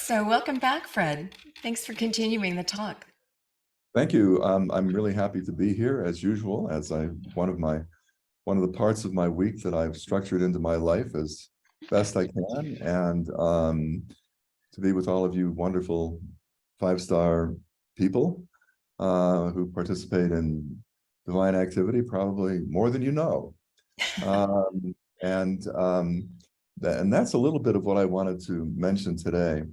So welcome back, Fred. Thanks for continuing the talk. Thank you. I'm really happy to be here as usual, as one of the parts of my week that I've structured into my life as best I can, and to be with all of you wonderful 5-star people who participate in divine activity, probably more than you know. And that's a little bit of what I wanted to mention today.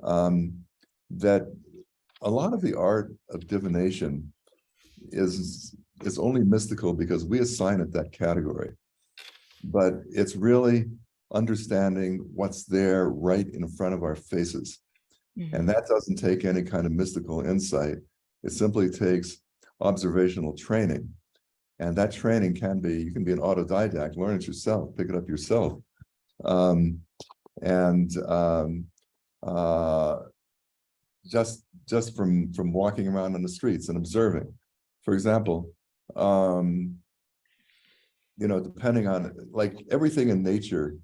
That a lot of the art of divination is only mystical because we assign it that category, but it's really understanding what's there right in front of our faces. And that doesn't take any kind of mystical insight. It simply takes observational training. And that training can be, you can be an autodidact, learn it yourself, pick it up yourself. Just from walking around on the streets and observing. For example, you know, depending on, like, everything in nature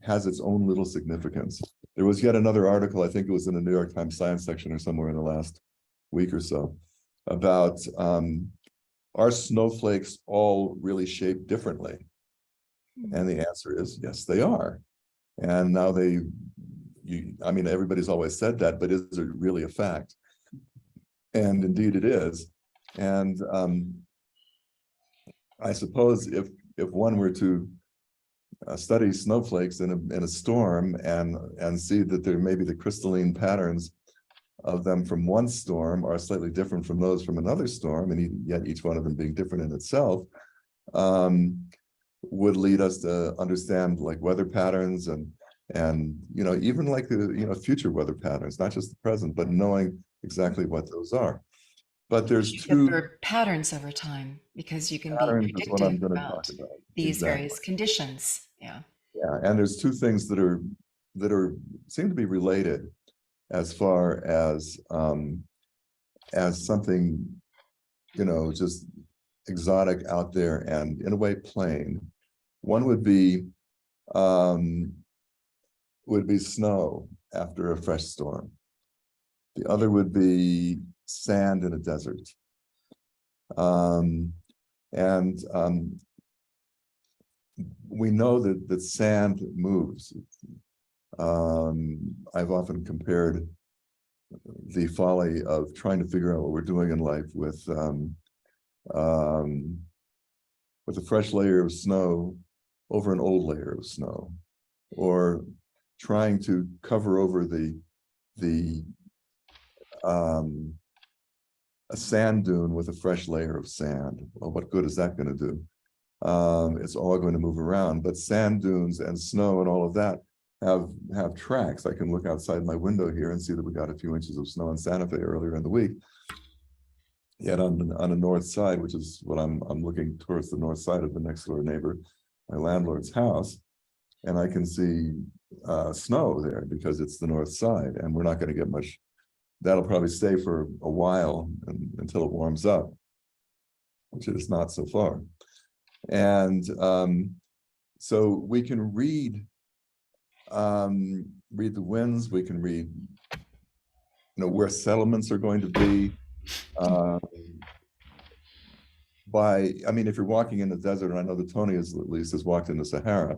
has its own little significance. There was yet another article, I think it was in the New York Times Science section or somewhere in the last week or so, about are snowflakes all really shaped differently? And the answer is yes, they are. And now I mean, everybody's always said that, but is it really a fact? And indeed it is. And I suppose if one were to study snowflakes in a storm and see that there may be the crystalline patterns of them from one storm are slightly different from those from another storm, and yet each one of them being different in itself, would lead us to understand, like, weather patterns and you know, even like the, you know, future weather patterns, not just the present, but knowing exactly what those are. But there's two patterns over time, because you can be patterns is what I'm predictive going to about talk about. these Exactly. various conditions. Yeah. And there's two things that are seem to be related as far as something, you know, just exotic out there and in a way plain. One would be snow after a fresh storm. The other would be sand in a desert. We know that sand moves. I've often compared the folly of trying to figure out what we're doing in life with a fresh layer of snow over an old layer of snow, or trying to cover over a sand dune with a fresh layer of sand. Well, what good is that going to do? It's all going to move around. But sand dunes and snow and all of that have tracks. I can look outside my window here and see that we got a few inches of snow in Santa Fe earlier in the week. Yet on the north side, which is what I'm looking towards the north side of the next door neighbor, my landlord's house, and I can see snow there because it's the north side, and we're not going to get much. That'll probably stay for a while until it warms up, which it is not so far. And so we can read the winds. We can read, you know, where settlements are going to be. I mean, if you're walking in the desert, and I know that Tony at least has walked in the Sahara,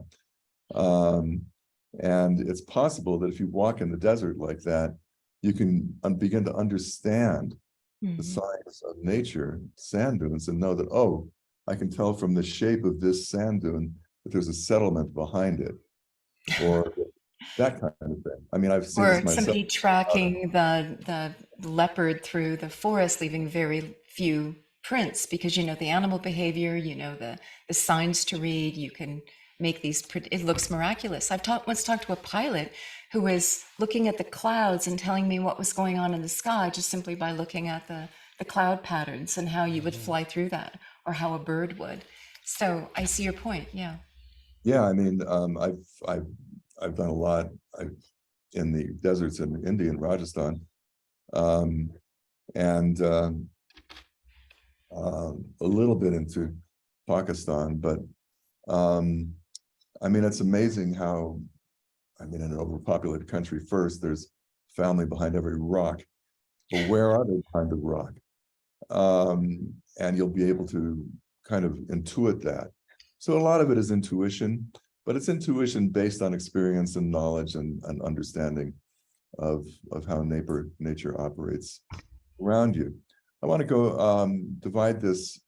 and it's possible that if you walk in the desert like that, you can begin to understand the signs of nature, sand dunes, and know that, oh, I can tell from the shape of this sand dune that there's a settlement behind it, or that kind of thing. I mean, I've seen this myself. Or somebody tracking the leopard through the forest, leaving very few prints, because you know the animal behavior, you know the signs to read. You can make these. It looks miraculous. I've once talked to a pilot who was looking at the clouds and telling me what was going on in the sky just simply by looking at the cloud patterns and how you would fly through that, or how a bird would. So I see your point. Yeah. Yeah, I mean, I've done a lot in the deserts in India and Rajasthan, and a little bit into Pakistan, but I mean, it's amazing how, I mean, in an overpopulated country, first, there's family behind every rock. But where are they behind the rock? And you'll be able to kind of intuit that. So a lot of it is intuition, but it's intuition based on experience and knowledge and understanding of how nature operates around you. I want to go divide this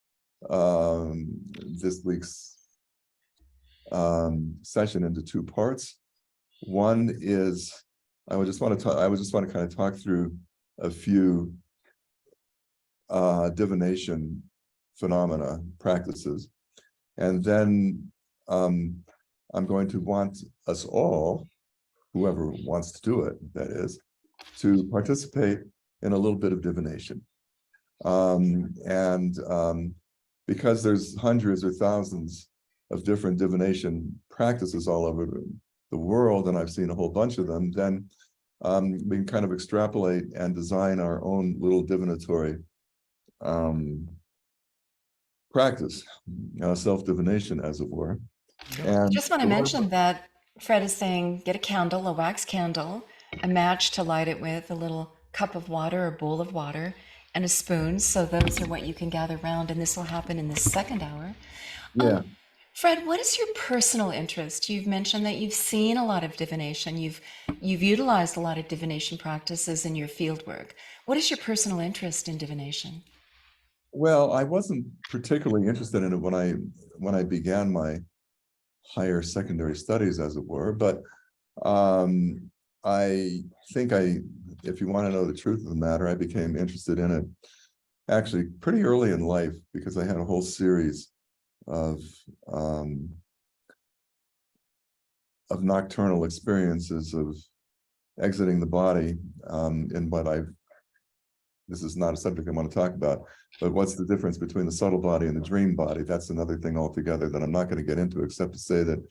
this week's session into two parts. One is I would just want to kind of talk through a few divination phenomena, practices, and then I'm going to want us all, whoever wants to do it, that is, to participate in a little bit of divination. Because there's hundreds or thousands of different divination practices all over the world, and I've seen a whole bunch of them, then we can kind of extrapolate and design our own little divinatory practice, self-divination, as it were. I And just want to mention that Fred is saying get a candle, a wax candle, a match to light it with, a little cup of water or bowl of water, and a spoon. So those are what you can gather around, and this will happen in the second hour. yeah, Fred, what is your personal interest? You've mentioned that you've seen a lot of divination. You've utilized a lot of divination practices in your field work. What is your personal interest in divination? well, I wasn't particularly interested in it when I began my higher secondary studies, as it were, but I think if you want to know the truth of the matter, I became interested in it actually pretty early in life, because I had a whole series of nocturnal experiences of exiting the body in what this is not a subject I want to talk about, but what's the difference between the subtle body and the dream body? That's another thing altogether that I'm not going to get into, except to say that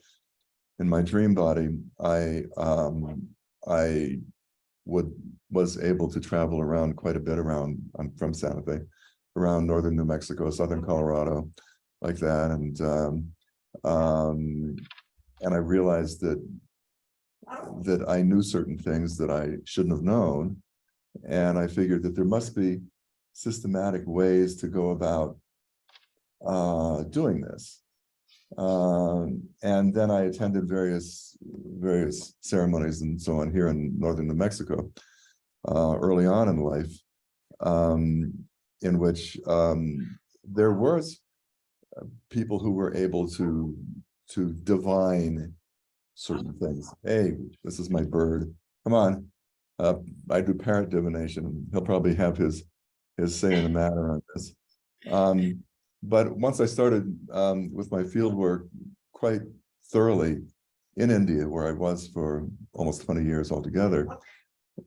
in my dream body, I was able to travel around quite a bit around, I'm from Santa Fe, around northern New Mexico, southern Colorado, like that. And I realized that I knew certain things that I shouldn't have known. And I figured that there must be systematic ways to go about doing this. And then I attended various ceremonies and so on here in northern New Mexico early on in life, in which there was people who were able to divine certain things. Hey, this is my bird. Come on. I do parrot divination. He'll probably have his say in the matter on this. But once I started with my field work quite thoroughly in India, where I was for almost 20 years altogether,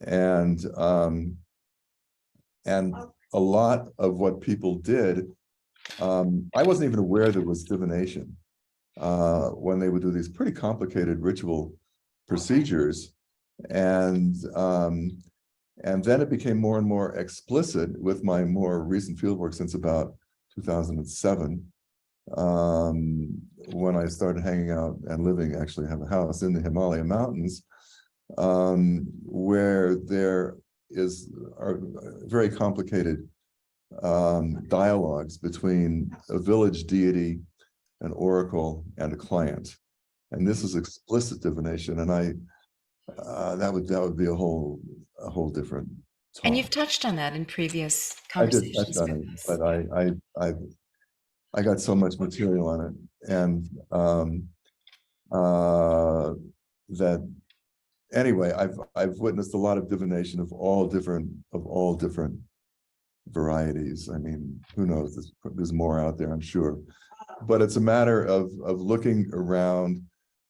and a lot of what people did, I wasn't even aware there was divination when they would do these pretty complicated ritual procedures, and then it became more and more explicit with my more recent fieldwork since about 2007, when I started hanging out and living, actually have a house in the Himalaya mountains, where there are very complicated dialogues between a village deity, an oracle, and a client. And this is explicit divination, and that would be a whole different talk. And you've touched on that in previous I did touch conversations on with it, us. but I got so much material on it, and that anyway, I've witnessed a lot of divination of all different varieties. I mean, who knows? There's more out there, I'm sure, but it's a matter of looking around,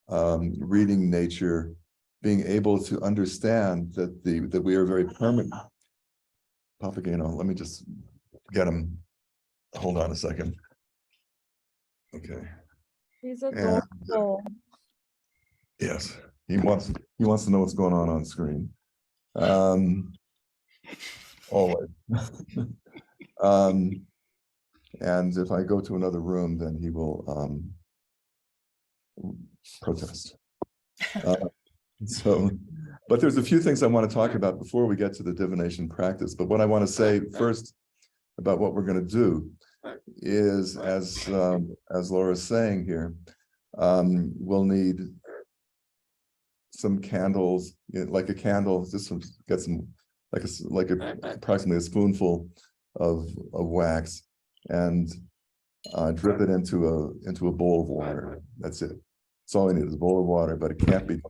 reading nature, being able to understand that we are very permanent. Papageno, let me just get him. Hold on a second. Okay. He's adorable. Yes, he wants to know what's going on screen. Always. And if I go to another room, then he will protest. So, but there's a few things I want to talk about before we get to the divination practice. But what I want to say first about what we're going to do is, as Laura's saying here, we'll need some candles, like a candle. Just get some, approximately a spoonful of wax, and drip it into a bowl of water. That's it. That's all we need is a bowl of water, but it can't be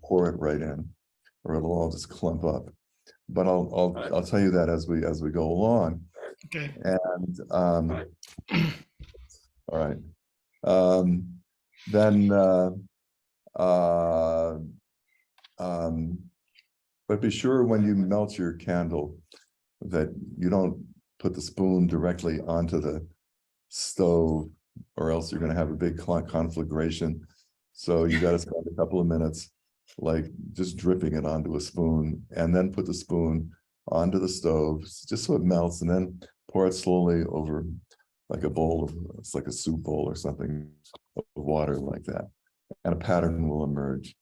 pour it right in, or it'll all just clump up. But I'll tell you that as we go along. Okay. And all right. Then but be sure when you melt your candle that you don't put the spoon directly onto the stove, or else you're going to have a big conflagration. So you got to spend a couple of minutes like just dripping it onto a spoon, and then put the spoon onto the stove just so it melts, and then pour it slowly over like a bowl of, it's like a soup bowl or something, of water like that, and a pattern will emerge.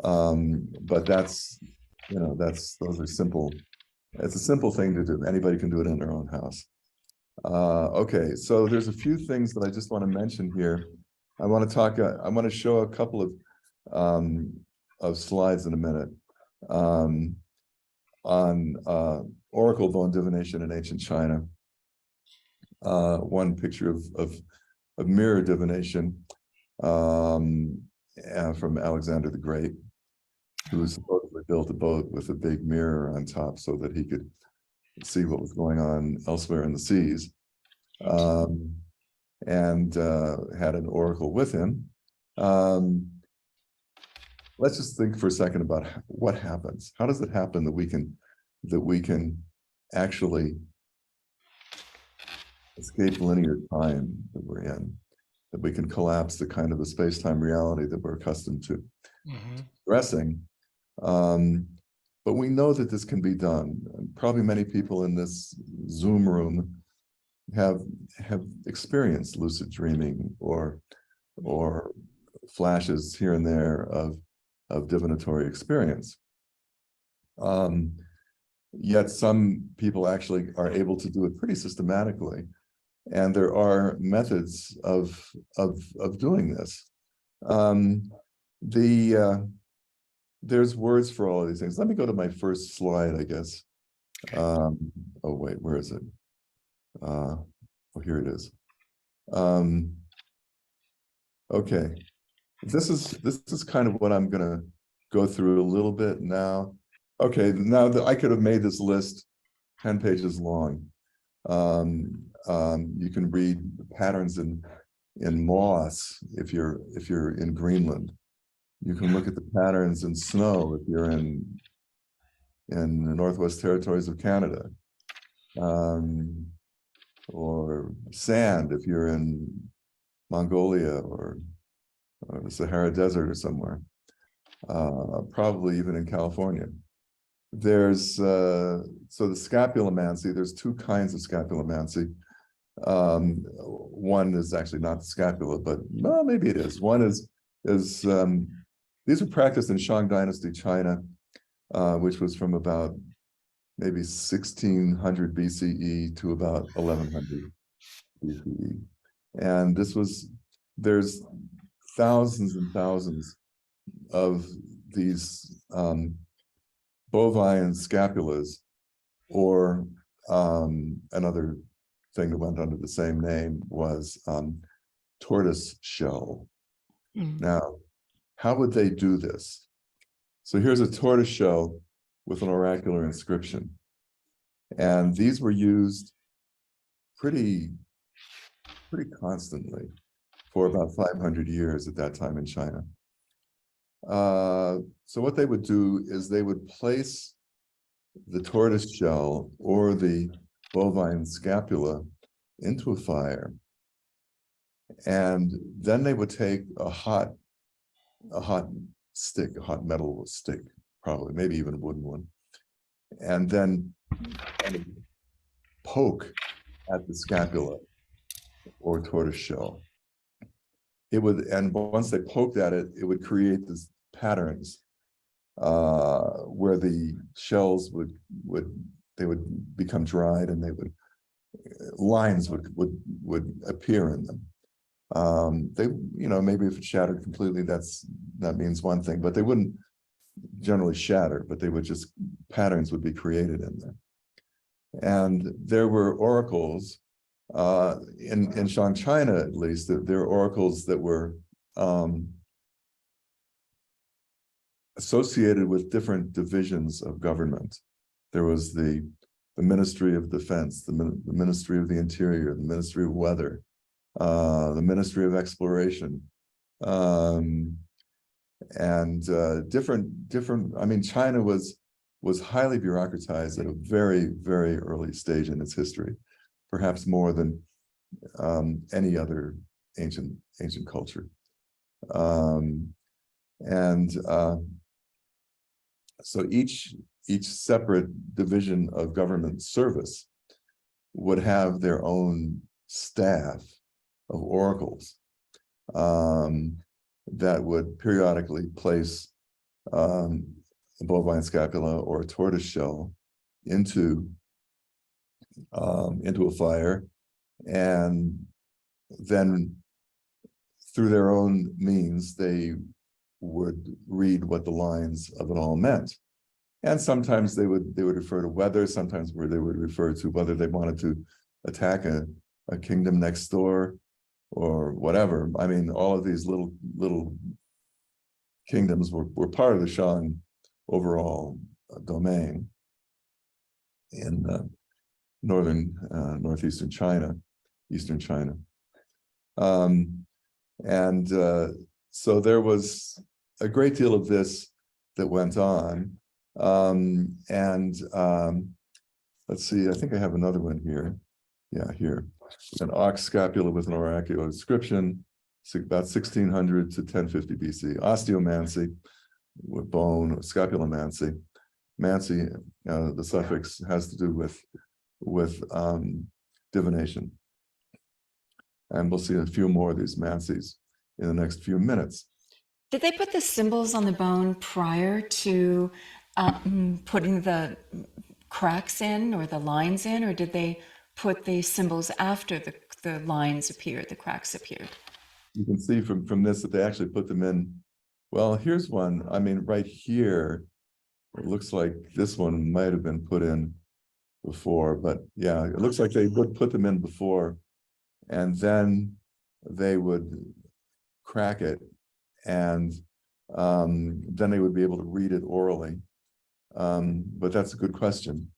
But that's, those are simple. It's a simple thing to do. Anybody can do it in their own house. Okay, so there's a few things that I just want to mention here. I want to show a couple of slides in a minute on oracle bone divination in ancient China. One picture of mirror divination from Alexander the Great, who supposedly built a boat with a big mirror on top so that he could see what was going on elsewhere in the seas, and had an oracle with him. Let's just think for a second about what happens. How does it happen that we can actually escape linear time that we're in, that we can collapse the kind of the space-time reality that we're accustomed to addressing? But we know that this can be done. Probably many people in this Zoom room have experienced lucid dreaming or flashes here and there of divinatory experience. Yet some people actually are able to do it pretty systematically, and there are methods of doing this. There's words for all of these things. Let me go to my first slide, I guess. Oh wait, where is it? Oh, here it is. Okay, this is kind of what I'm gonna go through a little bit now. Okay, now that I could have made this list 10 pages long. You can read patterns in moss if you're in Greenland. You can look at the patterns in snow if you're in the Northwest Territories of Canada, or sand if you're in Mongolia or the Sahara Desert or somewhere, probably even in California. There's so the scapulomancy, there's two kinds of scapulomancy. One is actually not the scapula, but well, maybe it is. One is these were practiced in Shang Dynasty China, which was from about maybe 1600 BCE to about 1100 BCE. And there's thousands and thousands of these bovine scapulas, or another thing that went under the same name was tortoise shell. Now, how would they do this? So here's a tortoise shell with an oracular inscription. And these were used pretty constantly for about 500 years at that time in China. So what they would do is they would place the tortoise shell or the bovine scapula into a fire, and then they would take a hot stick, a hot metal stick, probably, maybe even a wooden one, and then poke at the scapula or tortoise shell. It would, and once they poked at it, it would create these patterns where the shells would they would become dried, and they would lines would appear in them. They, maybe if it shattered completely, that means one thing, but they wouldn't generally shatter, but they would just, patterns would be created in there. And there were oracles in Shang China, at least, there were oracles that were associated with different divisions of government. There was the Ministry of Defense, the Ministry of the Interior, the Ministry of Weather, the Ministry of Exploration, and different. I mean, China was highly bureaucratized at a very, very early stage in its history, perhaps more than any other ancient culture. So each separate division of government service would have their own staff of oracles that would periodically place a bovine scapula or a tortoise shell into a fire, and then through their own means they would read what the lines of it all meant. And sometimes they would refer to weather, sometimes where they would refer to whether they wanted to attack a kingdom next door or whatever. I mean, all of these little kingdoms were part of the Shang overall domain in northeastern China, eastern China. So there was a great deal of this that went on. Let's see, I think I have another one here. Yeah, here. An ox scapula with an oracular inscription, about 1600 to 1050 BC. Osteomancy with bone, scapulomancy. Mancy, the suffix has to do with divination. And we'll see a few more of these mancies in the next few minutes. Did they put the symbols on the bone prior to putting the cracks in or the lines in, or did they put the symbols after the lines appeared, the cracks appeared? You can see from this that they actually put them in. Well, here's one. I mean, right here, it looks like this one might have been put in before, but yeah, it looks like they would put them in before, and then they would crack it, and then they would be able to read it orally. But that's a good question.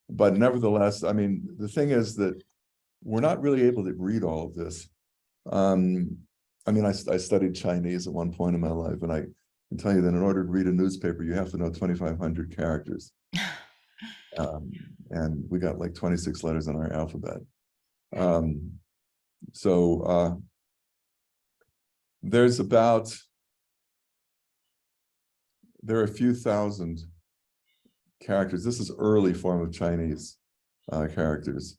But nevertheless, I mean, the thing is that we're not really able to read all of this. I mean, I studied Chinese at one point in my life, and I can tell you that in order to read a newspaper, you have to know 2,500 characters. And we got like 26 letters in our alphabet. There are a few thousand characters. This is early form of Chinese characters.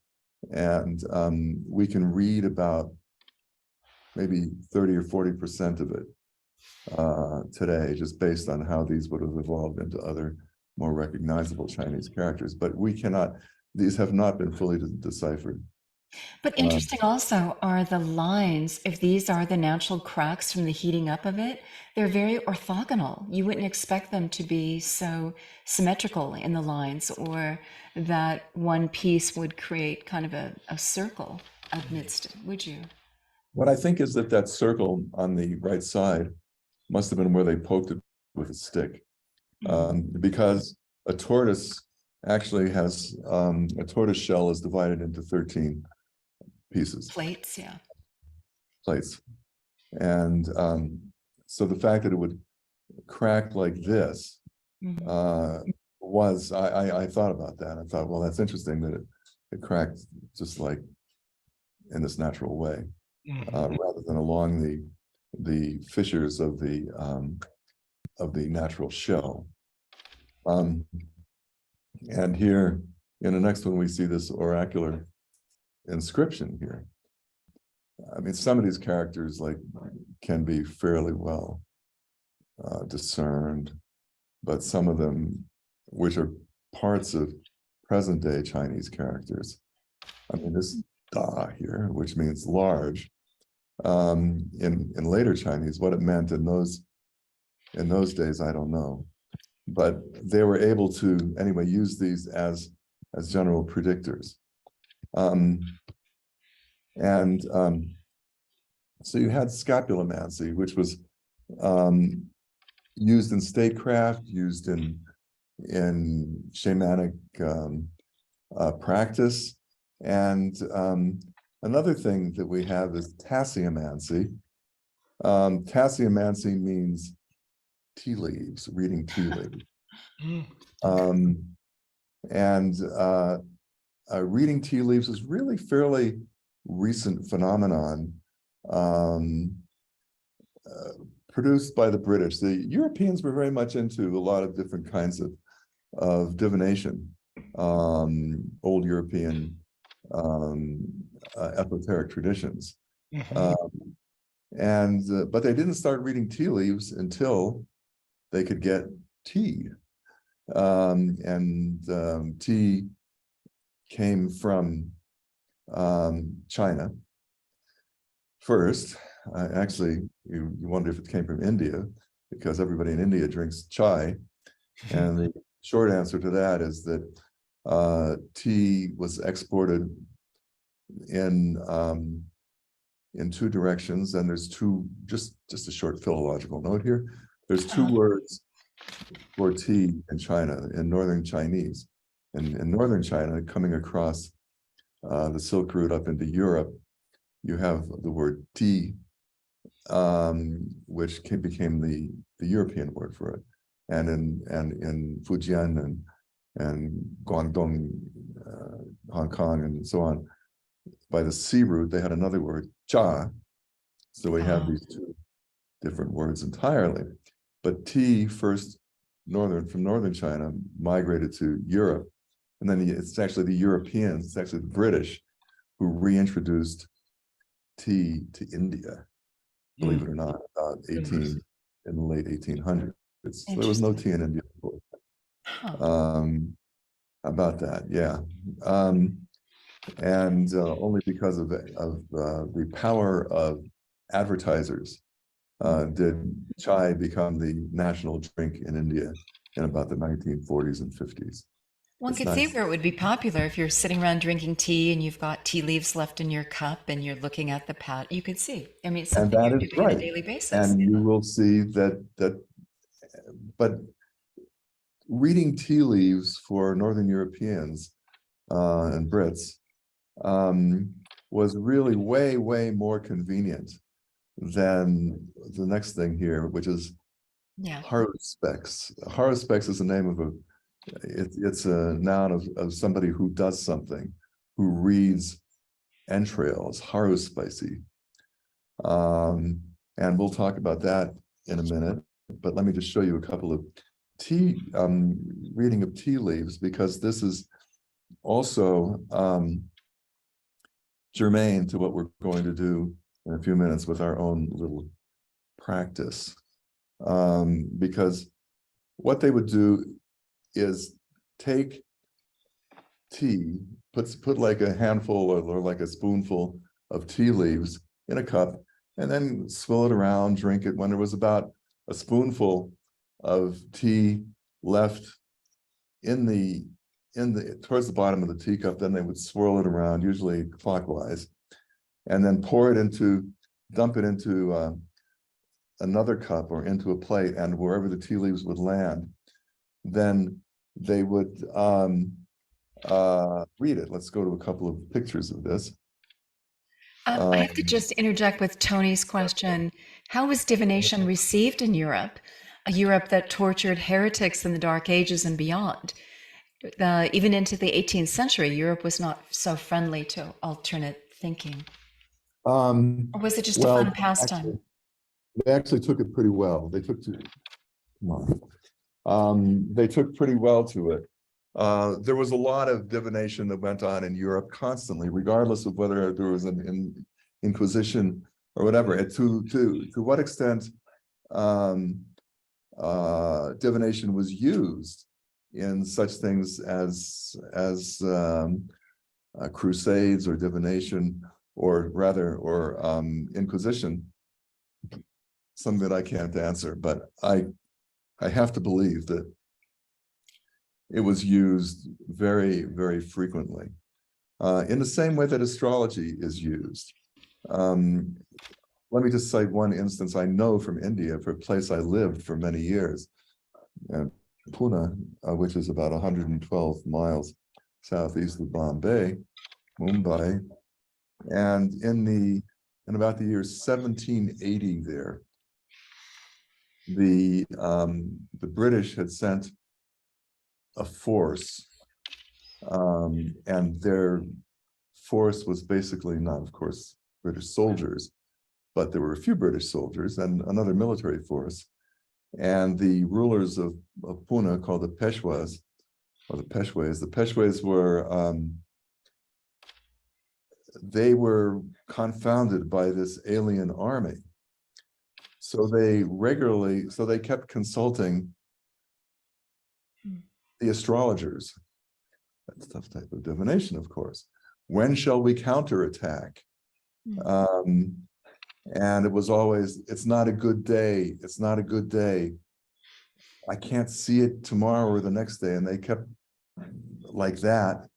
And we can read about maybe 30 or 40% of it today, just based on how these would have evolved into other more recognizable Chinese characters. But we cannot, these have not been fully deciphered. But interesting also are the lines. If these are the natural cracks from the heating up of it, they're very orthogonal. You wouldn't expect them to be so symmetrical in the lines, or that one piece would create kind of a circle amidst it, would you? What I think is that circle on the right side must have been where they poked it with a stick. Because a tortoise actually has, a tortoise shell is divided into 13 pieces. Plates, yeah. Plates. And so the fact that it would crack like this was, I thought about that. I thought, well, that's interesting that it cracked just like in this natural way, rather than along the fissures of the natural shell. And here in the next one, we see this oracular inscription here. I mean, some of these characters like can be fairly well discerned, but some of them, which are parts of present day Chinese characters. I mean, this da here, which means large, in later Chinese, what it meant in those days, I don't know. But they were able to, anyway, use these as general predictors. So you had scapulomancy, which was used in statecraft, used in shamanic practice. And another thing that we have is tasseomancy. Tasseomancy means tea leaves, reading tea leaves. Reading tea leaves is really fairly recent phenomenon, produced by the British. The Europeans were very much into a lot of different kinds of divination, old European esoteric traditions. But they didn't start reading tea leaves until they could get tea. Tea came from China first. Actually, you wonder if it came from India, because everybody in India drinks chai. And the short answer to that is that tea was exported in two directions, and there's two, just a short philological note here. There's two words for tea in China, in Northern Chinese. In Northern China, coming across the Silk Route up into Europe, you have the word tea, which became the European word for it. And in Fujian and Guangdong, Hong Kong, and so on, by the Sea Route, they had another word, cha. So we have these two different words entirely. But tea first, from Northern China, migrated to Europe. And then it's actually the Europeans, it's actually the British, who reintroduced tea to India, believe it or not, in the late 1800s. So there was no tea in India before. About that, yeah. Only because of the power of advertisers did chai become the national drink in India in about the 1940s and 50s. One could see where it would be popular if you're sitting around drinking tea and you've got tea leaves left in your cup and you're looking at the pat. You could see. I mean, it's something you're doing on a daily basis. And you will see that. But reading tea leaves for Northern Europeans and Brits was really way more convenient than the next thing here, which is horospex. Horospex is the name of it's a noun of somebody who does something, who reads entrails, horospicy. And we'll talk about that in a minute, but let me just show you a couple of reading of tea leaves, because this is also germane to what we're going to do in a few minutes with our own little practice. Because what they would do is take tea, put like a handful or like a spoonful of tea leaves in a cup, and then swill it around, drink it. When there was about a spoonful of tea left towards the bottom of the teacup, then they would swirl it around, usually clockwise, and then dump it into another cup or into a plate, and wherever the tea leaves would land, then they would read it. Let's go to a couple of pictures of this. I have to just interject with Tony's question. How was divination received in Europe? A Europe that tortured heretics in the Dark Ages and beyond. Even into the 18th century, Europe was not so friendly to alternate thinking. Or was it just a fun pastime? They actually took it pretty well. They took they took pretty well to it. There was a lot of divination that went on in Europe constantly, regardless of whether there was an inquisition or whatever. To what extent divination was used in such things as crusades or divination, or rather, or Inquisition. Some that I can't answer, but I have to believe that it was used very, very frequently, in the same way that astrology is used. Let me just cite one instance I know from India, for a place I lived for many years, Pune, which is about 112 miles southeast of Bombay, Mumbai, and in about the year 1780 there, the British had sent a force, and their force was basically not, of course, British soldiers, but there were a few British soldiers and another military force. And the rulers of Pune, called the Peshwas, or the Peshwas were, they were confounded by this alien army. So they kept consulting the astrologers. That's a tough type of divination, of course. When shall we counterattack? And it was always, it's not a good day. It's not a good day. I can't see it tomorrow or the next day. And they kept like that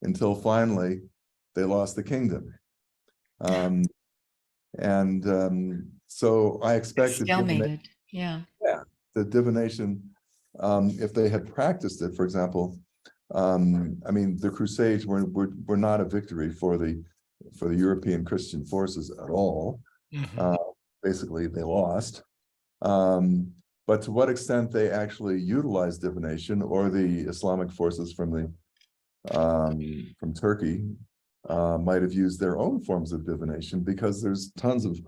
until finally they lost the kingdom. So I expected Stalemated. Yeah. the divination, if they had practiced it, for example, I mean, the Crusades were not a victory for the European Christian forces at all. Basically, they lost. But to what extent they actually utilized divination, or the Islamic forces from Turkey might have used their own forms of divination, because there's tons of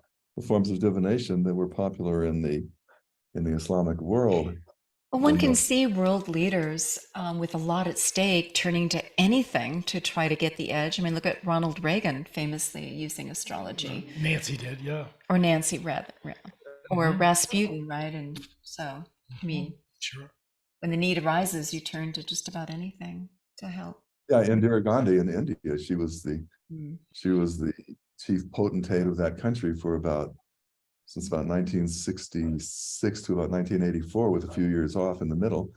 forms of divination that were popular in the Islamic world. Well, one can see world leaders with a lot at stake turning to anything to try to get the edge. I mean, look at Ronald Reagan famously using astrology. Nancy did, yeah. Or Nancy, rather, or Rasputin, right? And so, I mean, Sure. when the need arises, you turn to just about anything to help. Yeah, Indira Gandhi in India, she was the chief potentate of that country since about 1966 to about 1984, with a few years off in the middle.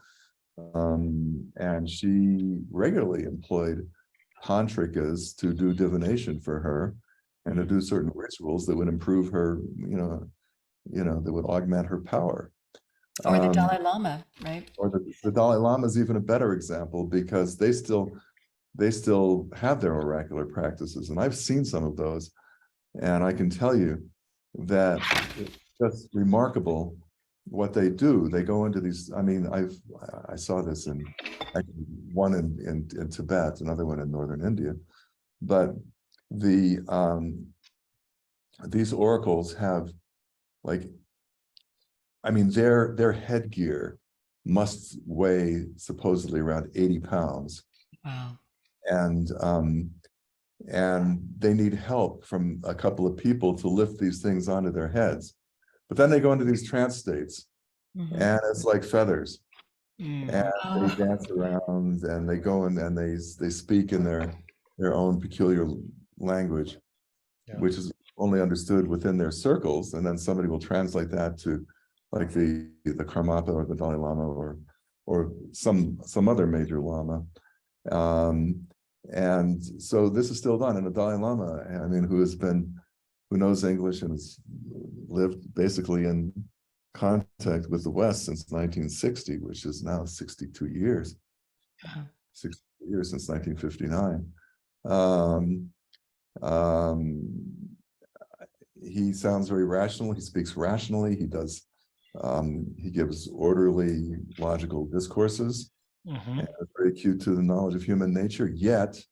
And she regularly employed tantrikas to do divination for her, and to do certain rituals that would improve her, that would augment her power. Or the Dalai Lama, right? Or the Dalai Lama is even a better example, because they still have their oracular practices, and I've seen some of those, and I can tell you that it's just remarkable what they do. They go into these, I mean, I saw this in one in Tibet, another one in northern India, but these oracles have, like, I mean, their headgear must weigh supposedly around 80 pounds. Wow. And they need help from a couple of people to lift these things onto their heads. But then they go into these trance states, and it's like feathers. And they dance around, and they go in, and they speak in their own peculiar language, which is only understood within their circles. And then somebody will translate that to, like, the Karmapa or the Dalai Lama, or some other major Lama. And so this is still done. And the Dalai Lama, I mean, who knows English and has lived basically in contact with the West since 1960, which is now 62 years, 60 years since 1959. He sounds very rational. He speaks rationally. He does. He gives orderly, logical discourses. And is very acute to the knowledge of human nature. Yet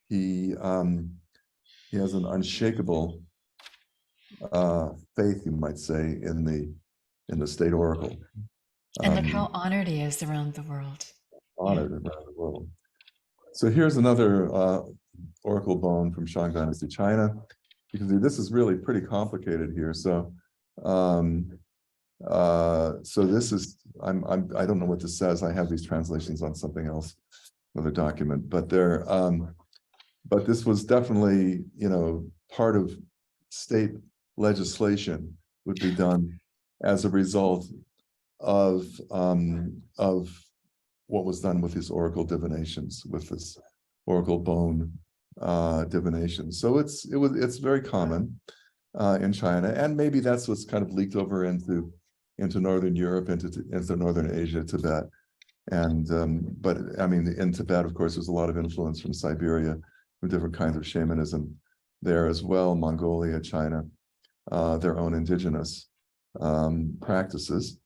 he has an unshakable faith, you might say, in the state oracle. And look how honored he is around the world. Honored around the world. So here's another oracle bone from Shang Dynasty, China. You can see this is really pretty complicated here. So So this is, I don't know what this says. I have these translations on something else, another document, but but this was definitely, part of state legislation would be done as a result of what was done with these oracle divinations, with this oracle bone divination. So it's very common in China, and maybe that's what's kind of leaked over into Northern Europe, into Northern Asia, Tibet. And but I mean, in Tibet, of course, there's a lot of influence from Siberia, from different kinds of shamanism there as well. Mongolia, China, their own indigenous practices.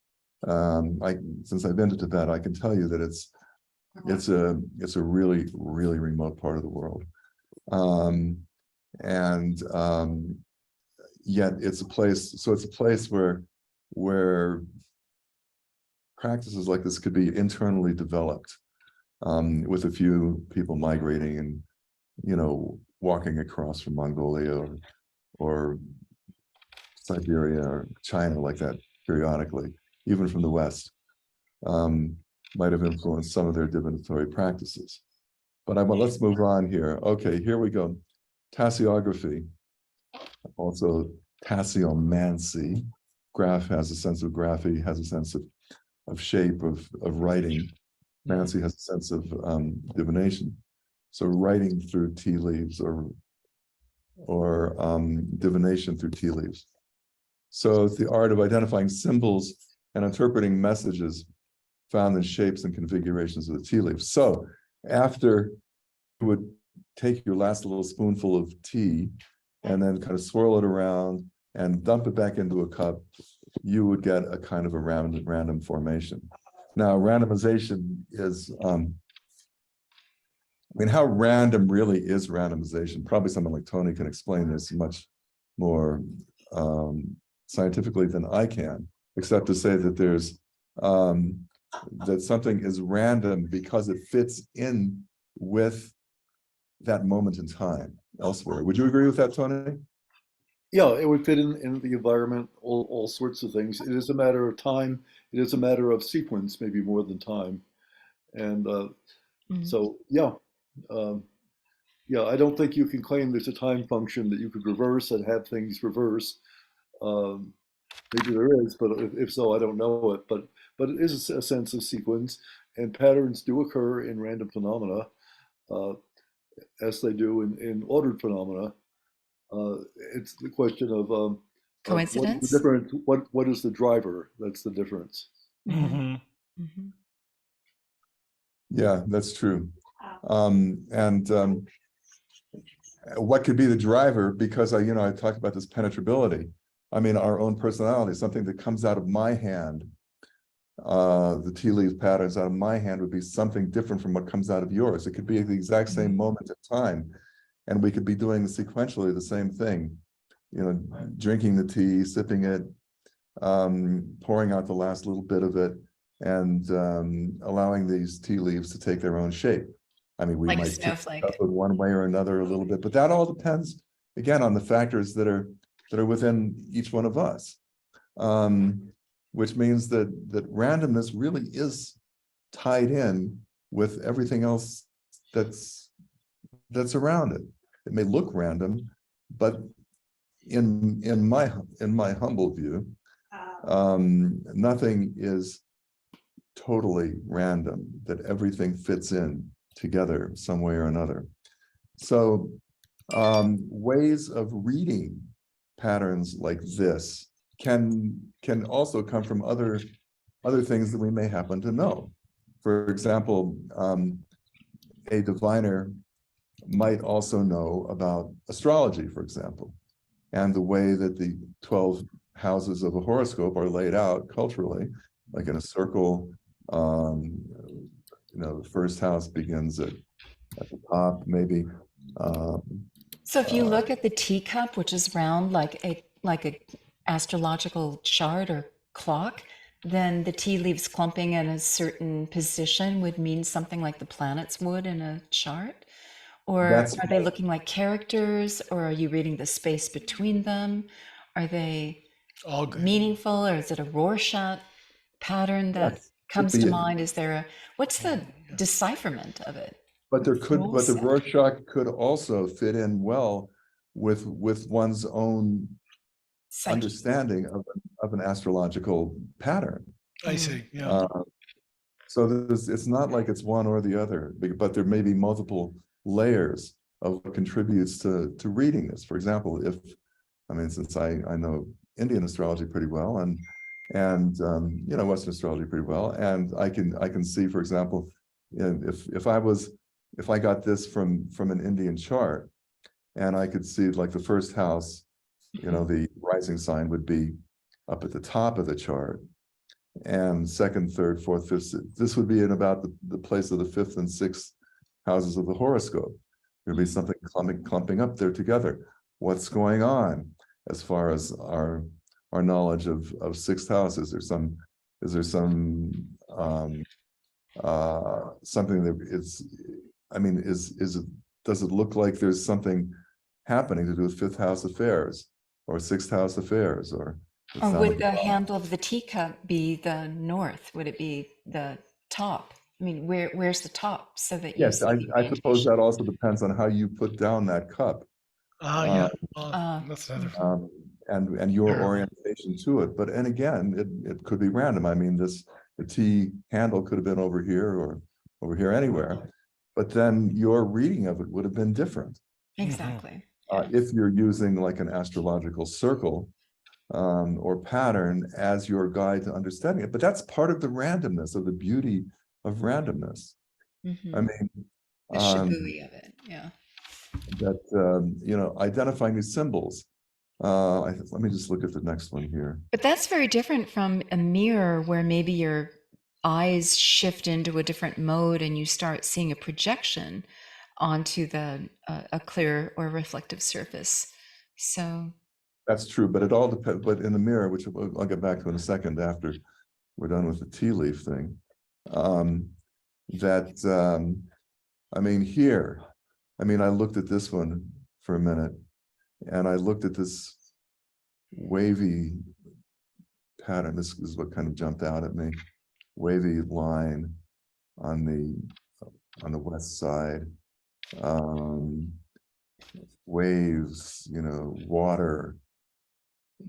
Since I've been to Tibet, I can tell you that it's a really, really remote part of the world. And yet it's a place where practices like this could be internally developed, with a few people migrating and, walking across from Mongolia or Siberia or China like that periodically, even from the West, might have influenced some of their divinatory practices. But let's move on here. Okay, here we go. Tasseography, also tasseomancy. Graph has a sense of graphy, has a sense of shape, of writing. Mancy has a sense of divination. So writing through tea leaves or divination through tea leaves. So it's the art of identifying symbols and interpreting messages found in shapes and configurations of the tea leaves. So after you would take your last little spoonful of tea and then kind of swirl it around and dump it back into a cup, you would get a kind of a random formation. Now, randomization is, how random really is randomization? Probably someone like Tony can explain this much more scientifically than I can, except to say that there's that something is random because it fits in with that moment in time elsewhere. Would you agree with that, Tony? Yeah, it would fit in the environment, all sorts of things. It is a matter of time. It is a matter of sequence, maybe more than time. And so, yeah, I don't think you can claim there's a time function that you could reverse and have things reverse. Maybe there is, but if so, I don't know it. But it is a sense of sequence, and patterns do occur in random phenomena, as they do in ordered phenomena. It's the question of what is the Coincidence? difference? What is the driver? That's the difference. Mhm. Mhm. Yeah, that's true. And what could be the driver? Because I talked about this penetrability. I mean, our own personality, something that comes out of my hand, the tea leaf patterns out of my hand would be something different from what comes out of yours. It could be the exact same moment in time, and we could be doing sequentially the same thing. Drinking the tea, sipping it, pouring out the last little bit of it, and allowing these tea leaves to take their own shape. I mean, we Like a might tip snowflake. up in one way or another a little bit, but that all depends, again, on the factors that are within each one of us. Which means that randomness really is tied in with everything else that's around it. It may look random, but in my humble view, nothing is totally random, that everything fits in together some way or another. So ways of reading patterns like this can also come from other things that we may happen to know. For example, a diviner might also know about astrology, for example, and the way that the 12 houses of a horoscope are laid out culturally, like in a circle. The first house begins at the top, maybe. So if you look at the teacup, which is round like a astrological chart or clock, then the tea leaves clumping in a certain position would mean something like the planets would in a chart? Or That's are they looking like characters, or are you reading the space between them? Are they All good. meaningful, or is it a Rorschach pattern that Yes, could comes to be, mind? Is there a, what's the decipherment of it? but the Rule set? Rorschach could also fit in well with one's own Psyche. understanding of an astrological pattern. I see. Yeah. So it's not like it's one or the other, but there may be multiple layers of what contributes to reading this. For example, since I know Indian astrology pretty well, and Western astrology pretty well, and I can see, for example, if I got this from an Indian chart, and I could see like the first house, the rising sign would be up at the top of the chart, and second, third, fourth, fifth, this would be in about the place of the fifth and sixth houses of the horoscope. There'd be something clumping up there together. What's going on as far as our knowledge of sixth house? Is there something that does it look like there's something happening to do with fifth house affairs or sixth house affairs, or would the handle of the teacup be the north? Would it be the top? I mean, where's the top, so that you yes, see the I suppose orientation? that also depends on how you put down that cup. Yeah. Well, that's another. And your Sure. orientation to it. But and again, it could be random. I mean, the T handle could have been over here or over here, anywhere, but then your reading of it would have been different. Exactly. If you're using like an astrological circle or pattern as your guide to understanding it. But that's part of the randomness, of the beauty of randomness. Mhm. I mean, The shabooey of it. Yeah. that identifying these symbols. Let me just look at the next one here. But that's very different from a mirror, where maybe your eyes shift into a different mode and you start seeing a projection onto a clear or reflective surface. So That's true, but it all depends. But in the mirror, which I'll get back to in a second after we're done with the tea leaf thing, here, I looked at this one for a minute, and I looked at this wavy pattern. This is what kind of jumped out at me. Wavy line on the west side. Waves, water,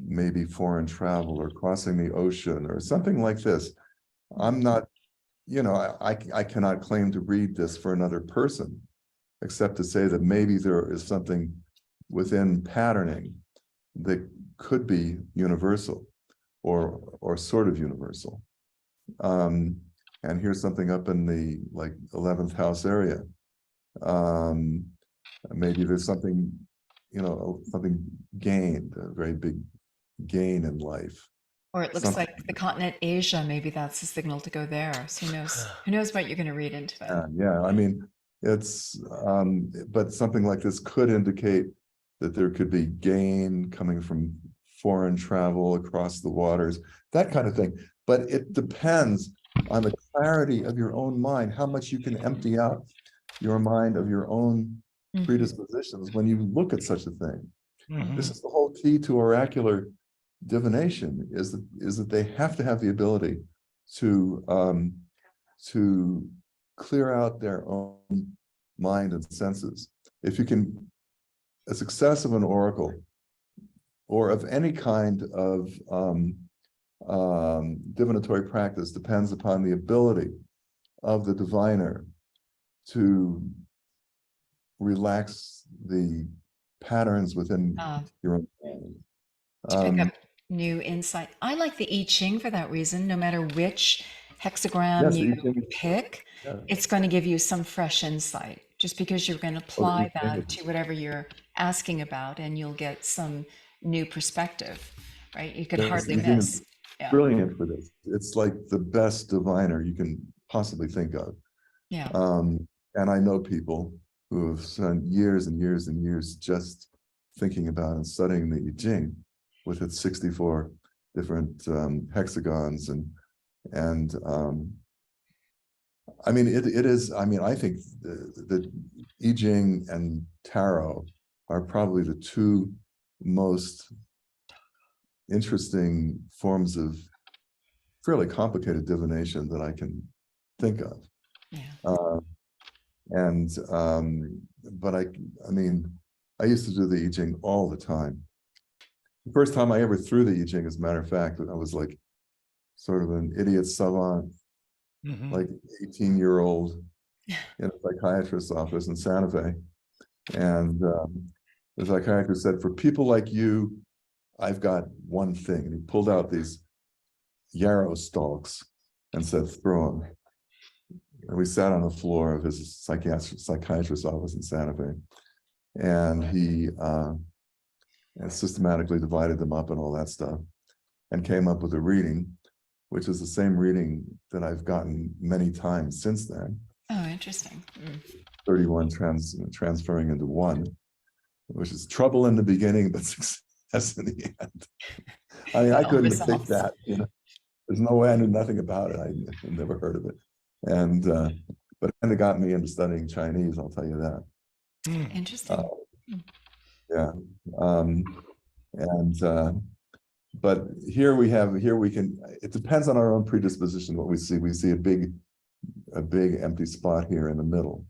maybe foreign travel or crossing the ocean or something like this. I'm not, I cannot claim to read this for another person, except to say that maybe there is something within patterning that could be universal or sort of universal. And here's something up in the 11th house area. Maybe there's something, something gained, a very big gain in life. or it looks Something. like the continent Asia, maybe that's the signal to go there. So who knows what you're going to read into it. Yeah, it's, but something like this could indicate that there could be gain coming from foreign travel across the waters, that kind of thing. But it depends on the clarity of your own mind, how much you can empty out your mind of your own predispositions when you look at such a thing. This is the whole key to oracular divination, is that they have to have the ability to clear out their own mind and senses. If you can, a success of an oracle or of any kind of divinatory practice depends upon the ability of the diviner to relax the patterns within your own mind. To pick up new insight. I like the I Ching for that reason. No matter which hexagram you pick, it's going to give you some fresh insight, just because you're going to apply that to whatever you're asking about, and you'll get some new perspective, right? You could hardly miss. Brilliant for this. It's like the best diviner you can possibly think of. Yeah. And I know people who have spent years and years and years just thinking about and studying the I Ching with its 64 different hexagons and it is, I think the I Ching and tarot are probably the two most interesting forms of fairly complicated divination that I can think of. Yeah. But I mean, I used to do the I Ching all the time. The first time I ever threw the I Ching, as a matter of fact, I was like sort of an idiot savant, like 18-year-old in a psychiatrist's office in Santa Fe. And the psychiatrist said, for people like you, I've got one thing. And he pulled out these yarrow stalks and said, throw them. And we sat on the floor of his psychiatrist's office in Santa Fe. And he systematically divided them up and all that stuff and came up with a reading, which is the same reading that I've gotten many times since then. Oh, interesting. 31 transferring into 1, which is trouble in the beginning, but success in the end. I mean, I couldn't have picked that, you know. There's no way. I knew nothing about it. I never heard of it. And but it kind of got me into studying Chinese, I'll tell you that. Interesting. Yeah. But here we can, it depends on our own predisposition, what we see. We see a big empty spot here in the middle.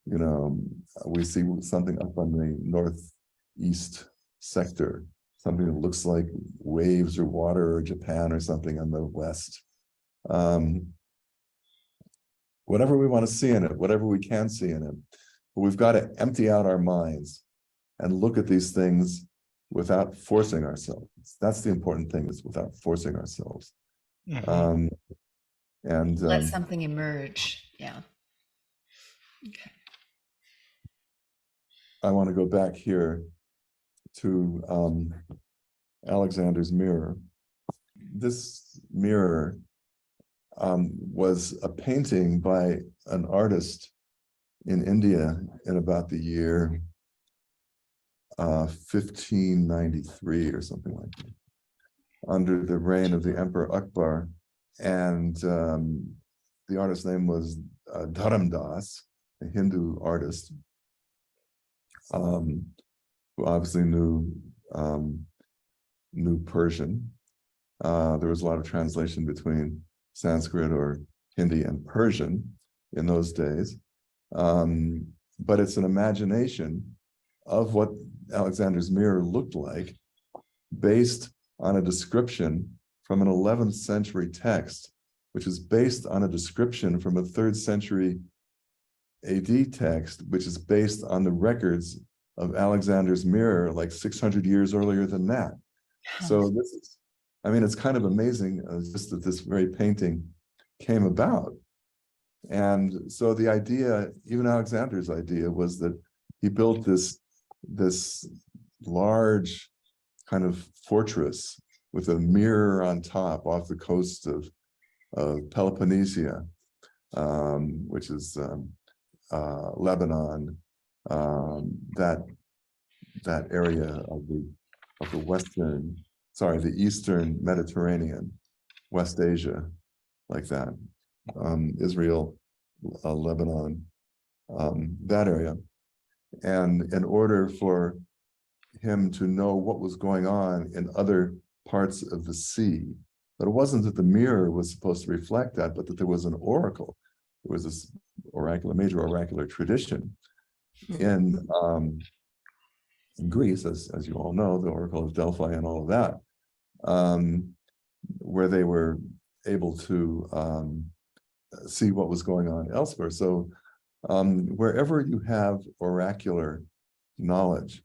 You know, we see something up on the northeast sector, something that looks like waves or water or Japan or something on the west. Whatever we want to see in it, whatever we can see in it, but we've got to empty out our minds and look at these things without forcing ourselves. That's the important thing, is without forcing ourselves. Let something emerge. Yeah. Okay. I want to go back here to Alexander's mirror. This mirror was a painting by an artist in India in about the year 1593 or something like that, under the reign of the Emperor Akbar. And the artist's name was Dharamdas, a Hindu artist, who obviously knew Persian. There was a lot of translation between Sanskrit or Hindi and Persian in those days. But it's an imagination of what Alexander's mirror looked like, based on a description from an 11th century text, which is based on a description from a 3rd century AD text, which is based on the records of Alexander's mirror like 600 years earlier than that. So this is, I mean, it's kind of amazing just that this very painting came about. And so the idea, even Alexander's idea, was that he built this large kind of fortress with a mirror on top off the coast of Peloponnesia, which is Lebanon, that area of the the Eastern Mediterranean, West Asia, like that, Israel, Lebanon, that area. And in order for him to know what was going on in other parts of the sea, but it wasn't that the mirror was supposed to reflect that, but that there was an oracle. There was this major oracular tradition in Greece, as you all know, the Oracle of Delphi and all of that, where they were able to see what was going on elsewhere. So wherever you have oracular knowledge,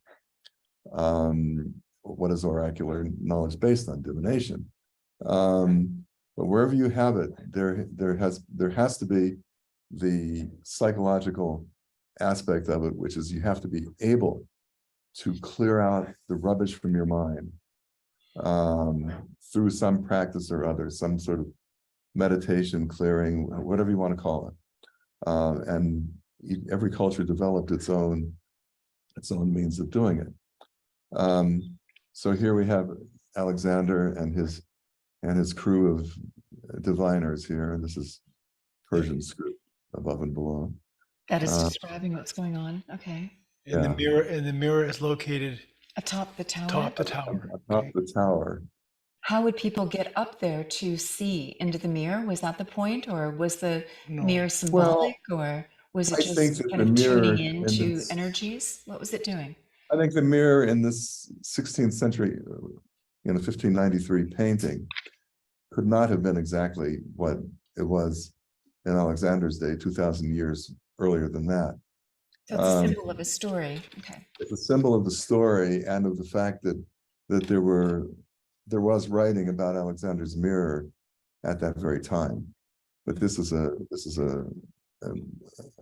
what is oracular knowledge based on? Divination. But wherever you have it, there has to be the psychological aspect of it, which is you have to be able to clear out the rubbish from your mind through some practice or other, some sort of meditation, clearing, whatever you want to call it. And every culture developed its own means of doing it. So here we have Alexander and his crew of diviners here, and this is Persian script above and below. That is describing what's going on. Okay. And the mirror is located atop the tower. atop the tower. Atop the tower. how would people get up there to see into the mirror? Was that the point, or was the mirror No. symbolic, or was it I think just that kind the of tuning mirror in into this, energies? What was it doing? I think the mirror in this 16th century, 1593 painting could not have been exactly what it was in Alexander's day, 2,000 years earlier than that. So it's a symbol of a story. Okay. It's a symbol of the story and of the fact that there was writing about Alexander's mirror at that very time. But this is a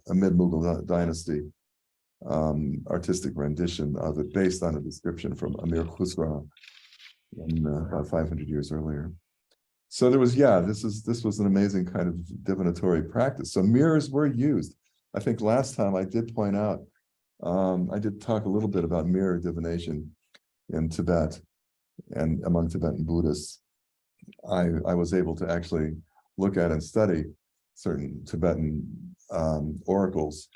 mid-Mughal dynasty artistic rendition of it based on a description from Amir Khusra about 500 years earlier. So there was, this was an amazing kind of divinatory practice. So mirrors were used. I think last time I did point out, I did talk a little bit about mirror divination in Tibet and among Tibetan Buddhists. I was able to actually look at and study certain Tibetan oracles,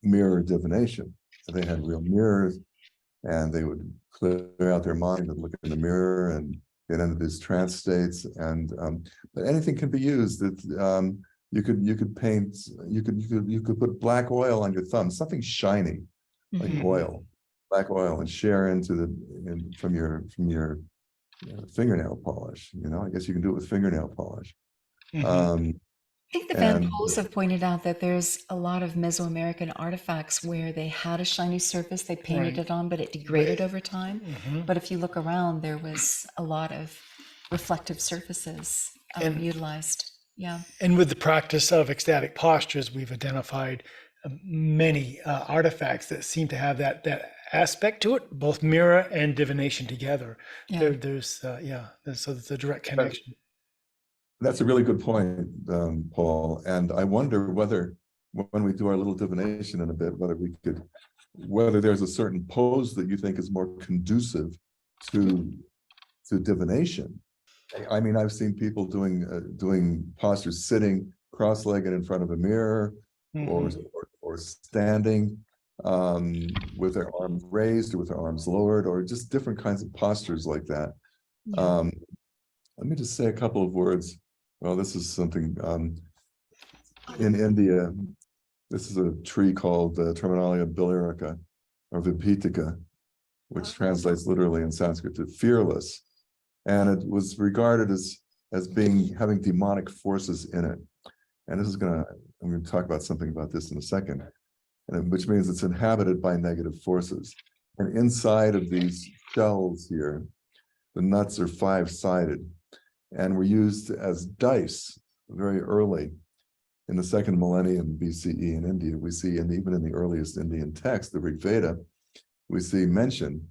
mirror divination. So they had real mirrors, and they would clear out their mind and look in the mirror and get into these trance states. And but anything can be used. You could paint. You could put black oil on your thumb, something shiny, like oil, black oil, and share into from your fingernail polish. I guess you can do it with fingernail polish. I think the Van Poles have pointed out that there's a lot of Mesoamerican artifacts where they had a shiny surface, they painted it on, but it degraded over time. But if you look around, there was a lot of reflective surfaces utilized. Yeah. And with the practice of ecstatic postures, we've identified many artifacts that seem to have that aspect to it, both mirror and divination together. Yeah. So there's a direct connection. That's a really good point, Paul. And I wonder whether, when we do our little divination in a bit, whether there's a certain pose that you think is more conducive to divination. I mean, I've seen people doing postures sitting cross-legged in front of a mirror, or standing with their arms raised or with their arms lowered, or just different kinds of postures like that. Yeah. Let me just say a couple of words. Well, this is something in India. This is a tree called Terminalia biliaca or Vipitica, which translates literally in Sanskrit to fearless, and it was regarded as having demonic forces in it. And I'm going to talk about something about this in a second, which means it's inhabited by negative forces. And inside of these shells here, the nuts are 5-sided. And were used as dice very early in the 2nd millennium BCE in India. We see, and even in the earliest Indian text, the Rig Veda, we see mention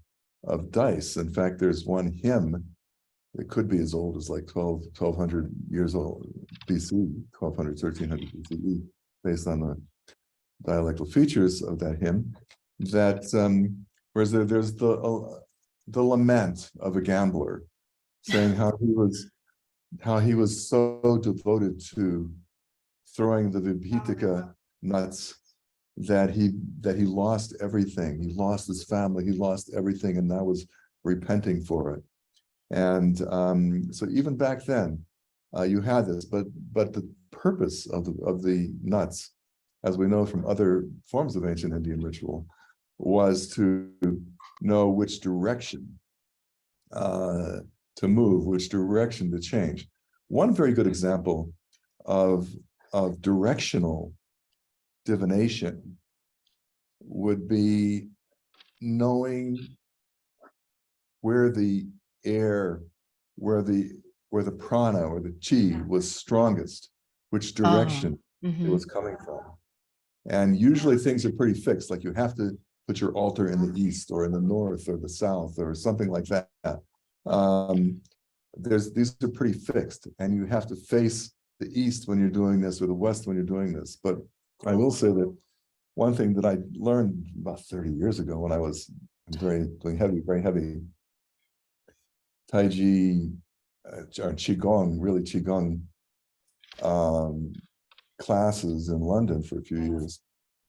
of dice. In fact, there's one hymn that could be as old as like 1200 years old BC, 1200, 1300 BCE, based on the dialectal features of that hymn. That whereas there's the lament of a gambler, saying how he was so devoted to throwing the Vibhitika nuts that he lost everything. He lost his family, he lost everything, and now was repenting for it. And so even back then, you had this, but the purpose of the nuts, as we know from other forms of ancient Indian ritual, was to know which direction to move, which direction to change. One very good example of directional divination would be knowing where the air, where the prana or the chi was strongest, which direction it was coming from. And usually things are pretty fixed, like you have to put your altar in the east or in the north or the south or something like that. These are pretty fixed, and you have to face the east when you're doing this or the west when you're doing this. But I will say that one thing that I learned about 30 years ago when I was doing very heavy Taiji or Qigong, really Qigong classes in London for a few years,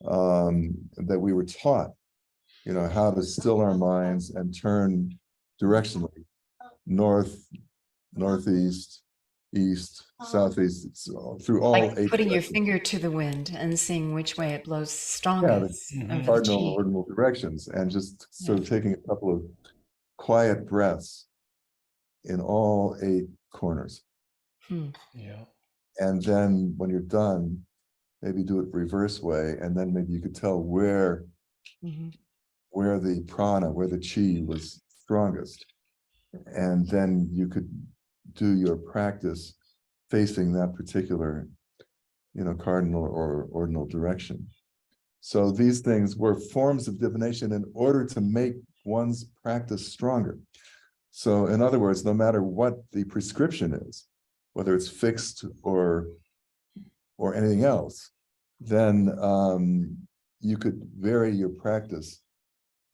that we were taught, how to still our minds and turn directionally, north, northeast, east, southeast, it's through all Like 8 putting your directions. finger to the wind and seeing which way it blows Yeah, the strongest over the cardinal chi. ordinal directions, and just sort of taking a couple of quiet breaths in all 8 corners. Hmm. Yeah. And then when you're done, maybe do it reverse way, and then maybe you could tell where Mhm. the prana, where the chi was strongest. And then you could do your practice facing that particular, cardinal or ordinal direction. So these things were forms of divination in order to make one's practice stronger. So in other words, no matter what the prescription is, whether it's fixed or anything else, then you could vary your practice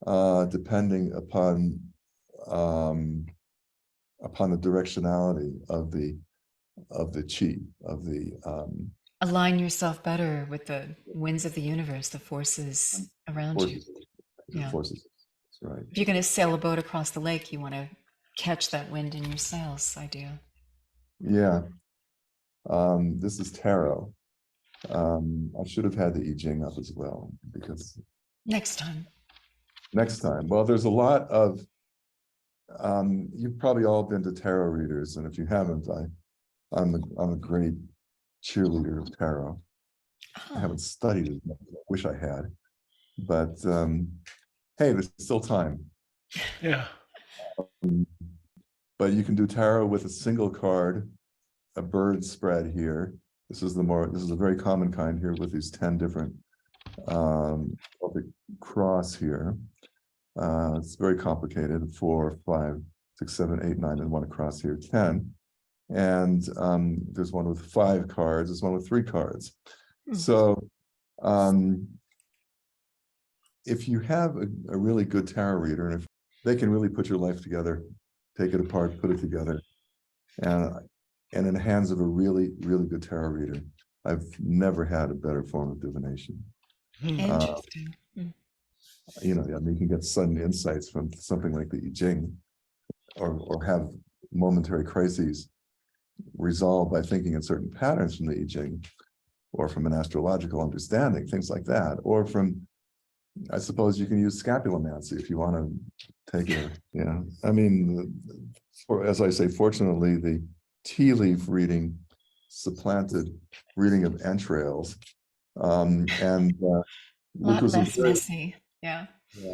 depending upon the directionality of the chi, of the Align yourself better with the winds of the universe, the forces around you. forces. Yeah. Forces. That's right. If you're going to sail a boat across the lake, you want to catch that wind in your sails, idea. Yeah. This is tarot. I should have had the I Ching up as well, because Next time. next time. Well, there's a lot of you've probably all been to tarot readers, and if you haven't, I'm a great cheerleader of tarot. I haven't studied it as much as I wish I had, but hey, there's still time. Yeah. But you can do tarot with a single card, a bird spread here. This is a very common kind here with these 10 different Celtic cross here. It's very complicated, 4, 5, 6, 7, 8, 9, and one across here, 10. And there's one with 5 cards, there's one with 3 cards. So if you have a really good tarot reader, and if they can really put your life together, take it apart, put it together, and in the hands of a really, really good tarot reader, I've never had a better form of divination. Interesting. You can get sudden insights from something like the I Ching, or have momentary crises resolved by thinking in certain patterns from the I Ching, or from an astrological understanding, things like that, or from, I suppose you can use scapulomancy if you want to take it. Yeah, I mean, as I say, fortunately, the tea leaf reading supplanted reading of entrails, and A which lot was less messy. Yeah.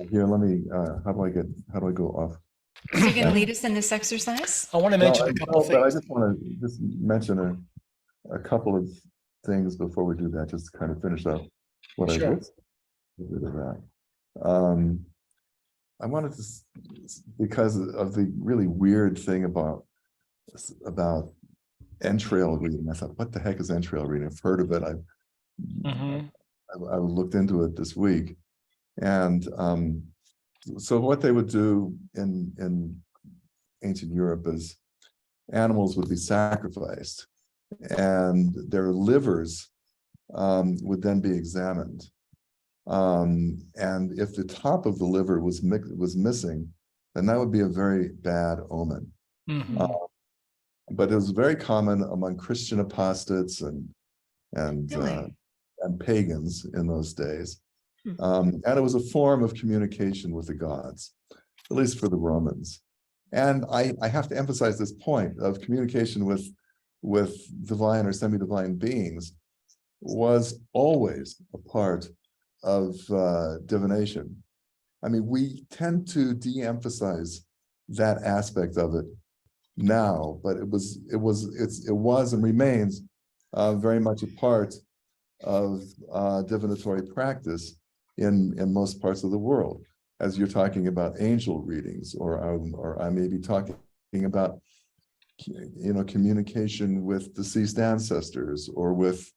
here. Let me. How do I go off? So you're going to lead us in this exercise? I want to mention a couple But I things. just want to mention a couple of things before we do that, just to kind of finish up what Sure. I wrote. Rid of that. I wanted to, because of the really weird thing about entrail reading. I thought, what the heck is entrail reading? I've heard of it. I looked into it this week, and so what they would do in ancient Europe is animals would be sacrificed, and their livers would then be examined. And if the top of the liver was missing, then that would be a very bad omen. But it was very common among Christian apostates and Really? pagans in those days. And it was a form of communication with the gods, at least for the Romans. And I have to emphasize this point of communication with divine or semi-divine beings was always a part of divination. I mean, we tend to de-emphasize that aspect of it now, but it was and remains very much a part of divinatory practice in most parts of the world. As you're talking about angel readings, or I may be talking about communication with deceased ancestors, or with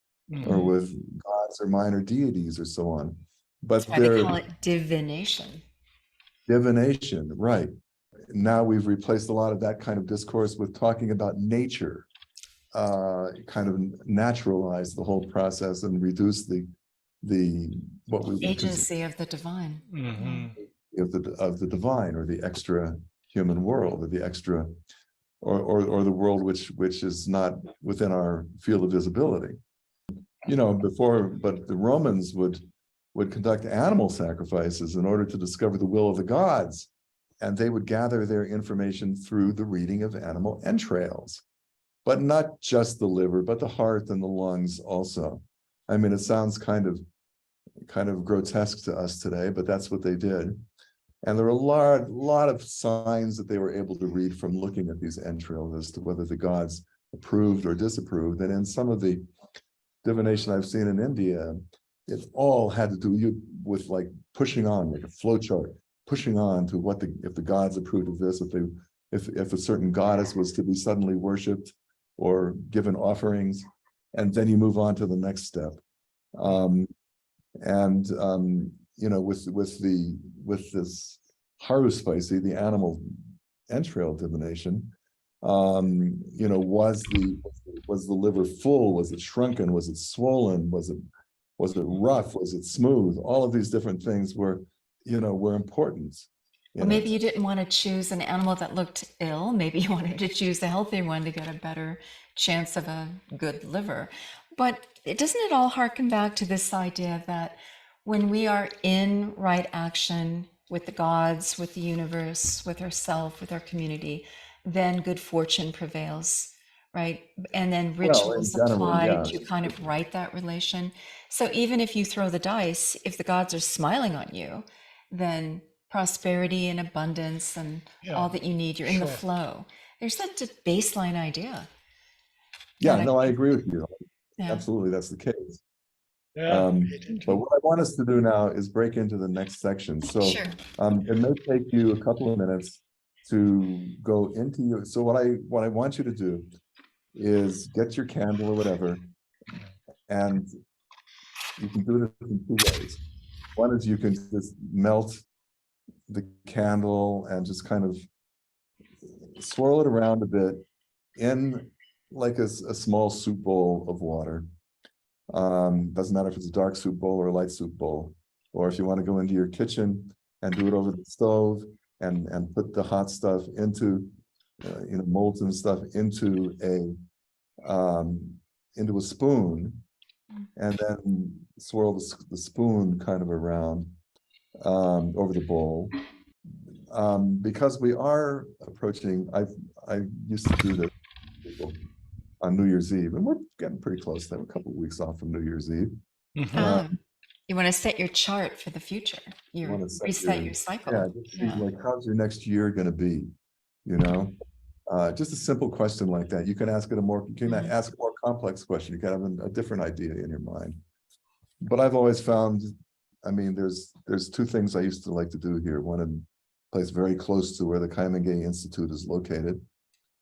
gods or minor deities, or so on. But That's why they call it divination. Divination, right. Now we've replaced a lot of that kind of discourse with talking about nature, kind of naturalize the whole process and reduce the what we would agency of the divine. of the divine, or the extra human world, or the extra or the world which is not within our field of visibility. You know, but the Romans would conduct animal sacrifices in order to discover the will of the gods, and they would gather their information through the reading of animal entrails, but not just the liver, but the heart and the lungs also. I mean, it sounds kind of grotesque to us today, but that's what they did. And there were a lot of signs that they were able to read from looking at these entrails as to whether the gods approved or disapproved. And in some of the divination I've seen in India, it all had to do with like pushing on, like a flow chart, pushing on to what if the gods approved of this, if a certain goddess was to be suddenly worshipped or given offerings, and then you move on to the next step. You know, with this haruspicy, the animal entrail divination, you know, was the liver full? Was it shrunken? Was it swollen? Was it rough? Was it smooth? All of these different things were important. Well, maybe you didn't want to choose an animal that looked ill. Maybe you wanted to choose a healthy one to get a better chance of a good liver. But doesn't it all harken back to this idea that when we are in right action with the gods, with the universe, with ourselves, with our community, then good fortune prevails, right? And then rituals applied to kind of right that relation. So even if you throw the dice, if the gods are smiling on you, then prosperity and abundance and all that you need, you're in the flow. There's such a baseline idea. Yeah, no, I agree with you. Yeah. Absolutely, that's the case. Yeah. But what I want us to do now is break into the next section. So sure. It may take you a couple of minutes to go into your, so what I want you to do is get your candle or whatever, and you can do it in two ways. One is you can just melt the candle and just kind of swirl it around a bit in like a small soup bowl of water. Doesn't matter if it's a dark soup bowl or a light soup bowl, or if you want to go into your kitchen and do it over the stove and put the hot stuff into, you know, molten stuff into a spoon, and then swirl the spoon kind of around over the bowl. Because we are approaching, I used to do this on New Year's Eve, and we're getting pretty close. There, a couple of weeks off from New Year's Eve. You want to set your chart for the future. You reset your cycle. Yeah, just see, like, how's your next year going to be? You know, just a simple question like that. You can ask it you can ask a more complex question. You can have a different idea in your mind. But I've always found, I mean, there's two things I used to like to do here. One in a place very close to where the Kaimenge Institute is located.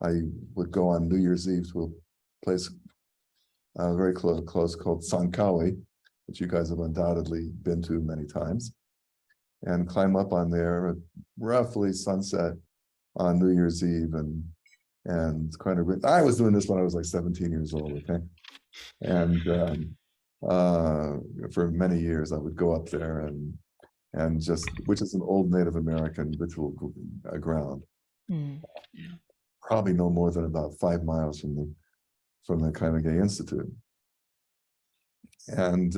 I would go on New Year's Eve to a place very close called Sankawi, which you guys have undoubtedly been to many times, and climb up on there at roughly sunset on New Year's Eve, and kind of, I was doing this when I was like 17 years old, okay? And for many years I would go up there and just, which is an old Native American ritual ground. Probably no more than about 5 miles from the Kaimenge Institute. And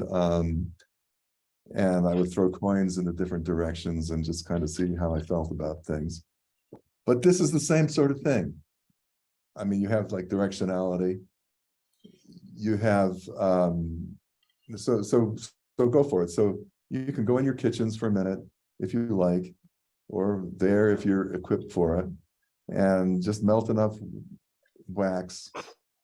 I would throw coins in the different directions and just kind of see how I felt about things. But this is the same sort of thing. I mean, you have like directionality. You have so go for it. So you can go in your kitchens for a minute if you like, or there if you're equipped for it, and just melt enough wax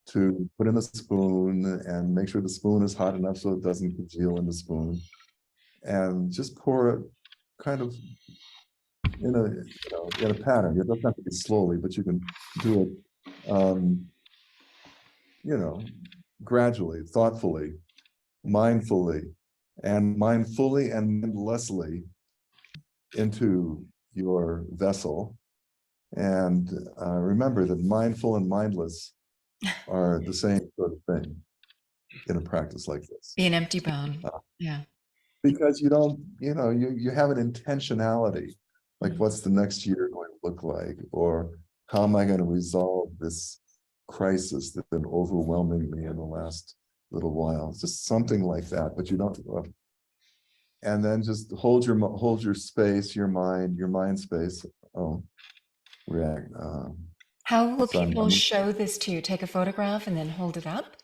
to put in a spoon and make sure the spoon is hot enough so it doesn't congeal in the spoon, and just pour it kind of in a pattern. It doesn't have to be slowly, but you can do it, you know, gradually, thoughtfully, mindfully and mindlessly into your vessel. And remember that mindful and mindless are the same sort of thing in a practice like this. Be an empty bone. Because you don't, you have an intentionality, like what's the next year going to look like, or how am I going to resolve this crisis that's been overwhelming me in the last little while? It's just something like that, but you don't. And then just hold your space, your mind space. Oh, react. How will So people show this to you? Take a photograph and then hold it up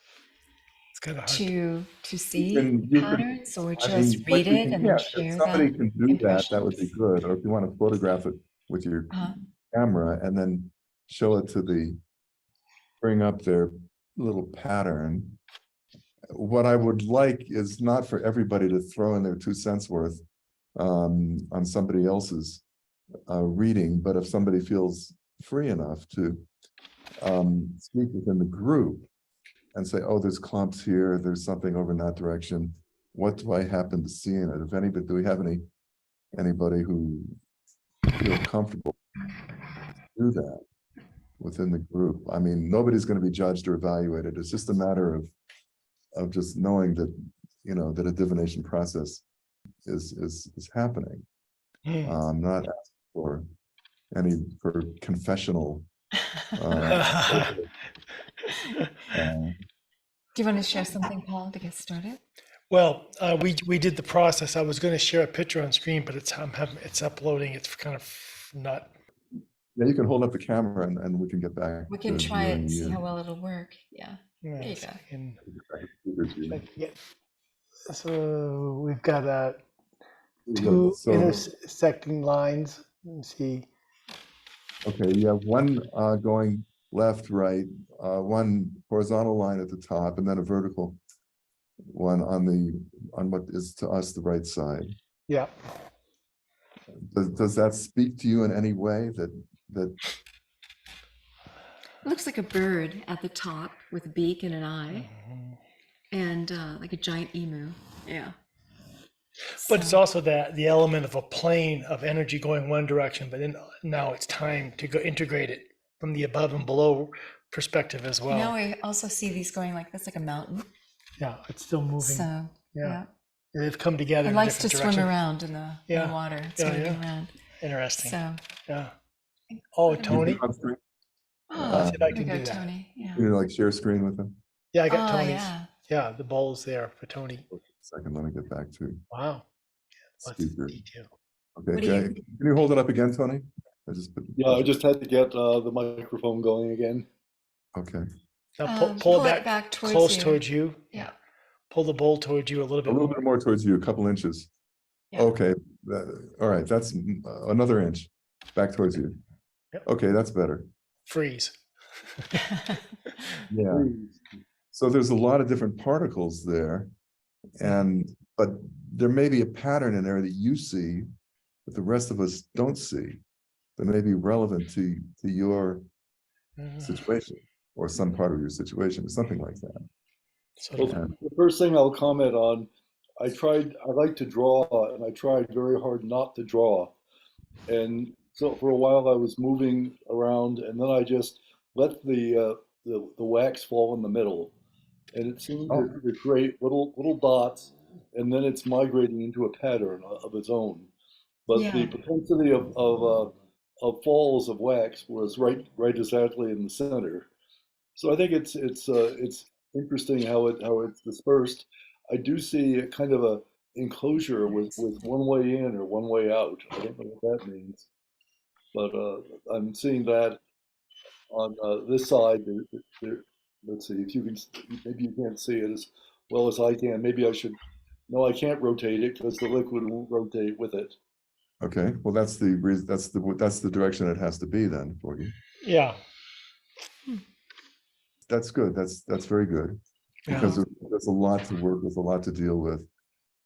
It's kind of hard. to see you patterns, or I just mean, read what you it can, and yeah, then if share somebody that can do that, that would be impressions? good. Or if you want to photograph it with your Uh-huh. camera and then show it bring up their little pattern. What I would like is not for everybody to throw in their 2 cents worth on somebody else's reading, but if somebody feels free enough to speak within the group and say, oh, there's clumps here, there's something over in that direction. What do I happen to see in it? If anybody, do we have anybody who feel comfortable to do that within the group? I mean, nobody's going to be judged or evaluated. It's just a matter of just knowing that, you know, that a divination process is happening. I'm not asking for confessional. Uh, Do you want to share something, Paul, to get started? Well, we did the process. I was going to share a picture on screen, but it's uploading. It's kind of not. Yeah, you can hold up the camera and we can get back. We can to try it viewing and see you. how well it'll work. Yeah. There you Yes, go. So we've got two So, intersecting lines. Let's see. okay, you have one going left, right, one horizontal line at the top, and then a vertical one on what is to us the right side. Yeah. Does that speak to you in any way that It looks like a bird at the top with a beak and an eye, and like a giant emu. Yeah. But it's also the element of a plane of energy going one direction, but then now it's time to go integrate it from the above and below perspective as well. Now I also see these going like this, like a mountain. Yeah, it's still moving. So yeah. They've come together. It in likes to different swim directions. around in the water. It's moving around. Interesting. So Yeah. Oh, Tony. oh, See if I there we can go, do that. Tony. Yeah. you like share screen with them? Yeah, I got Tony's. Yeah. Yeah, the bowl's there for Tony. Second, let me get back to Wow. Lots of speaker. detail. Okay, What do can you hold it up again, Tony? I just had to get the microphone going again. Okay. Now Pull it back towards close you. towards you. Yeah. Pull the bowl towards you a little A bit little more. bit more towards you, a couple inches. Yeah. Okay, all right, that's another inch back towards you. Yep. Okay, that's better. Freeze. Yeah. So there's a lot of different particles there, but there may be a pattern in there that you see that the rest of us don't see that may be relevant to your situation or some part of your situation, something like that. Well, the first thing I'll comment on, I like to draw, and I tried very hard not to draw. And so for a while I was moving around, and then I just let the wax fall in the middle. And it seemed to create little dots, and then it's migrating into a pattern of its own. But the propensity of falls of wax was right exactly in the center. So I think it's interesting how it's dispersed. I do see a kind of a enclosure with one way in or one way out. I don't know what that means, but I'm seeing that on this side. Let's see if you can. Maybe you can't see it as well as I can. Maybe I should. No, I can't rotate it because the liquid won't rotate with it. Okay, well, that's the reason. That's the direction it has to be then for you. Yeah. That's good. That's very good because there's a lot to work with, a lot to deal with.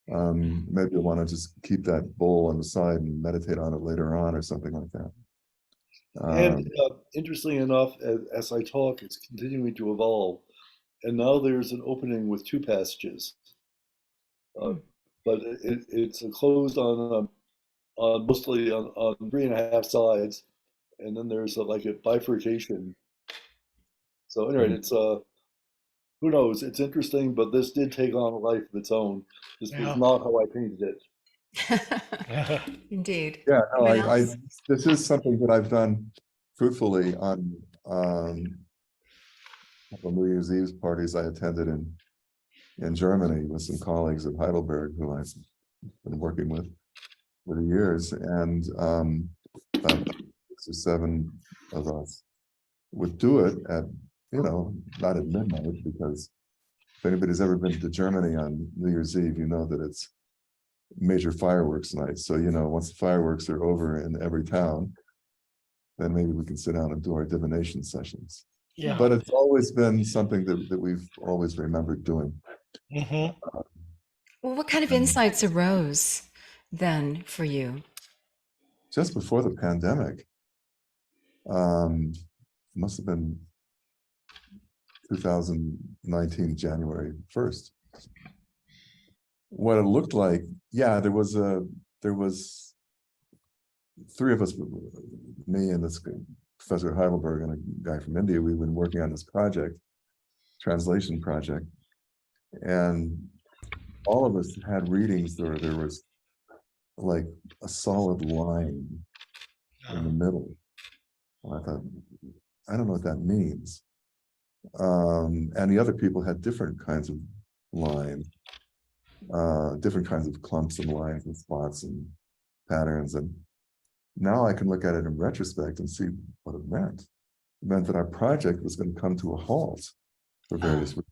Maybe you want to just keep that bowl on the side and meditate on it later on or something like that. And interestingly enough, as I talk, it's continuing to evolve. And now there's an opening with 2 passages. But it's closed on mostly on 3.5 sides. And then there's like a bifurcation. So anyway, it's who knows? It's interesting, but this did take on a life of its own. This was not how I painted it. Indeed. Yeah, no, this is something that I've done fruitfully on a couple of New Year's Eve parties I attended in Germany with some colleagues at Heidelberg who I've been working with for the years, and about 6 or 7 of us would do it at, not at midnight, because if anybody's ever been to Germany on New Year's Eve, you know that it's major fireworks night. So, once the fireworks are over in every town, then maybe we can sit down and do our divination sessions. Yeah. But it's always been something that we've always remembered doing. Hmm. Well, what kind of insights arose then for you? Just before the pandemic, must have been 2019, January 1st. What it looked like, yeah, there was 3 of us, me and this professor at Heidelberg and a guy from India. We've been working on this translation project, and all of us had readings where there was like a solid line in the middle. I thought, I don't know what that means. And the other people had different kinds of lines, different kinds of clumps and lines and spots and patterns. And now I can look at it in retrospect and see what it meant. It meant that our project was going to come to a halt for various reasons.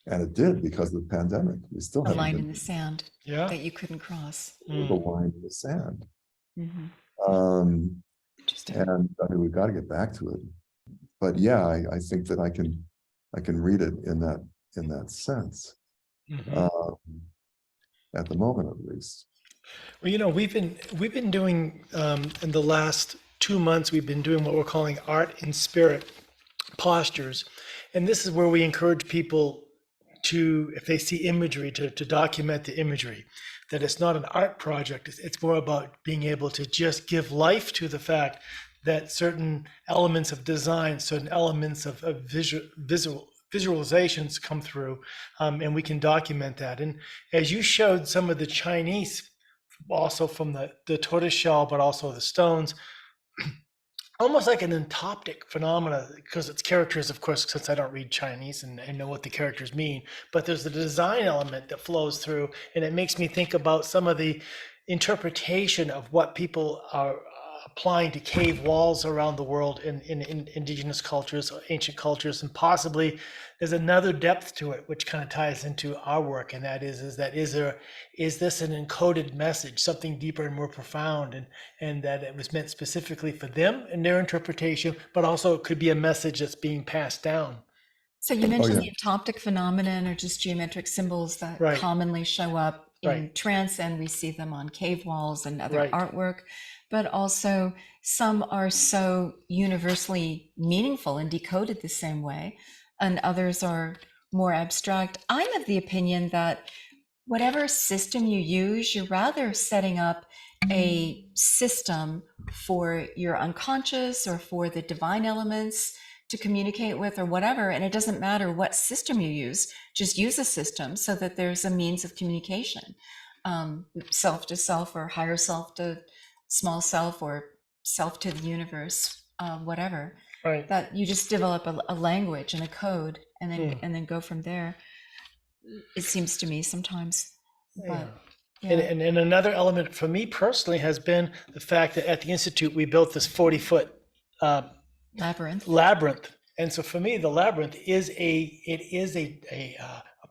And it did, because of the pandemic. We still A have line in the sand Yeah. that you couldn't cross. the line in the sand. Hmm. Interesting. And I mean, we've got to get back to it. But yeah, I think that I can read it in that sense, Mhm. at the moment at least. Well, we've been doing in the last 2 months, we've been doing what we're calling art in spirit postures, and this is where we encourage people to, if they see imagery, to document the imagery. That it's not an art project; it's more about being able to just give life to the fact that certain elements of design, certain elements of visualizations come through, and we can document that. And as you showed some of the Chinese, also from the tortoise shell, but also the stones, almost like an entoptic phenomena, because it's characters, of course, since I don't read Chinese and I know what the characters mean, but there's the design element that flows through, and it makes me think about some of the interpretation of what people are applying to cave walls around the world in indigenous cultures, ancient cultures, and possibly there's another depth to it which kind of ties into our work, and that is this an encoded message, something deeper and more profound, and that it was meant specifically for them and their interpretation, but also it could be a message that's being passed down. So you mentioned yeah. the entoptic phenomenon, or just geometric symbols that Right. commonly show up in Right. trance, and we see them on cave walls and other Right. artwork, but also some are so universally meaningful and decoded the same way, and others are more abstract. I'm of the opinion that whatever system you use, you're rather setting up a system for your unconscious or for the divine elements to communicate with, or whatever. And it doesn't matter what system you use, just use a system so that there's a means of communication, self to self, or higher self to small self, or self to the universe, whatever. Right. That you just develop a language and a code, and then go from there. It seems to me sometimes, but yeah. And another element for me personally has been the fact that at the Institute, we built this 40-foot labyrinth. And so for me, the labyrinth is a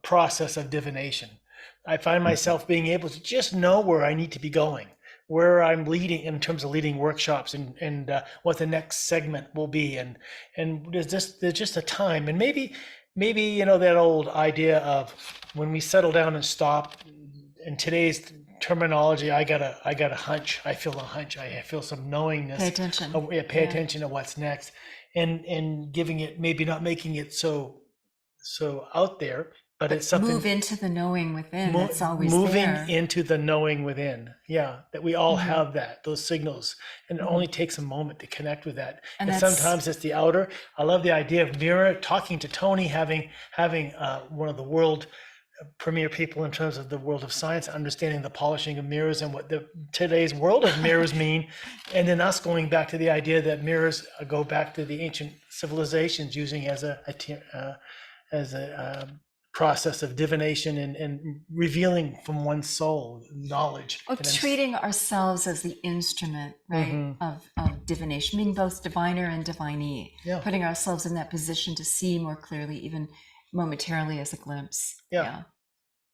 process of divination. I find myself being able to just know where I need to be going, where I'm leading in terms of leading workshops, and what the next segment will be. And there's just a time, and maybe that old idea of when we settle down and stop. In today's terminology, I got a hunch. I feel a hunch. I feel some knowingness. Pay attention. Pay attention to what's next, and giving it, maybe not making it so out there, but it's something. Move into the knowing within. That's always moving there. into the knowing within. Yeah, that we all have those signals, and it only takes a moment to connect with that. And sometimes it's the outer. I love the idea of mirror, talking to Tony, having one of the world premier people in terms of the world of science, understanding the polishing of mirrors and what today's world of mirrors mean. And then us going back to the idea that mirrors go back to the ancient civilizations using as a process of divination and revealing from one's soul knowledge. Oh, treating ourselves as the instrument, right, of divination, being both diviner and divinee, putting ourselves in that position to see more clearly, even momentarily as a glimpse.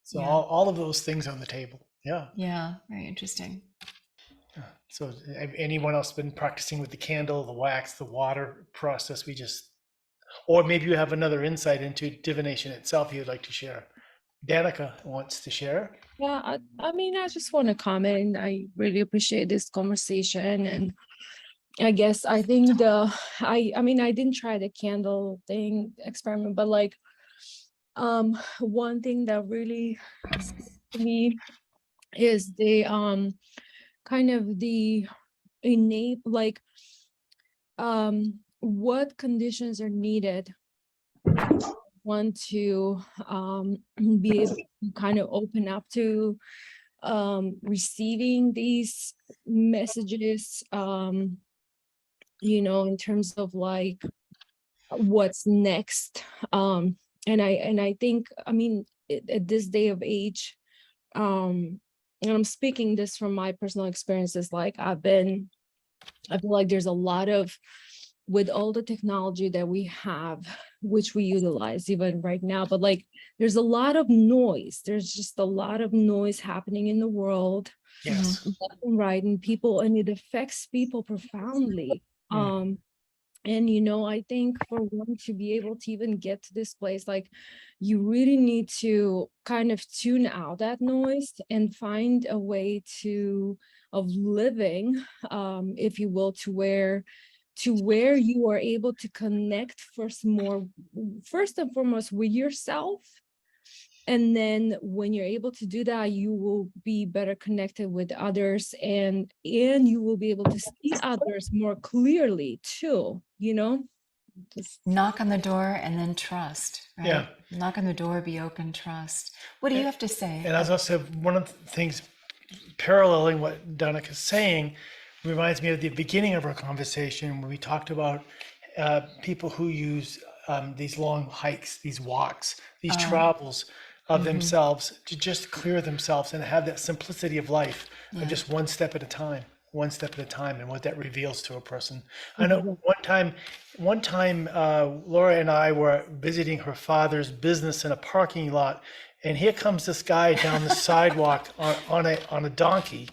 So all of those things on the table. Yeah, very interesting. So anyone else been practicing with the candle, the wax, the water process? Or maybe you have another insight into divination itself you'd like to share. Danica wants to share. Yeah, I mean, I just want to comment. I really appreciate this conversation, and I guess I think I mean, I didn't try the candle thing experiment, but like, one thing that really spoke to me is the kind of the innate, like, what conditions are needed want to be able to kind of open up to receiving these messages, you know, in terms of like what's next. And I think, I mean, at this day of age, and I'm speaking this from my personal experiences, like I feel like there's a lot of, with all the technology that we have, which we utilize even right now, but like there's a lot of noise. There's just a lot of noise happening in the world. Yes. Left and right, and people, and it affects people profoundly. And, you know, I think for one to be able to even get to this place, like you really need to kind of tune out that noise and find a way of living, if you will, to where you are able to connect first and foremost with yourself. And then when you're able to do that, you will be better connected with others, and you will be able to see others more clearly too, you know? Just Knock on the door and then trust, right? Yeah. Knock on the door, be open, trust. What do you have to say? And as I said, one of the things paralleling what Danica is saying reminds me of the beginning of our conversation when we talked about people who use these long hikes, these walks, these travels of themselves to just clear themselves and have that simplicity of life of just one step at a time, and what that reveals to a person. I know one time Laura and I were visiting her father's business in a parking lot, and here comes this guy down the sidewalk on a donkey.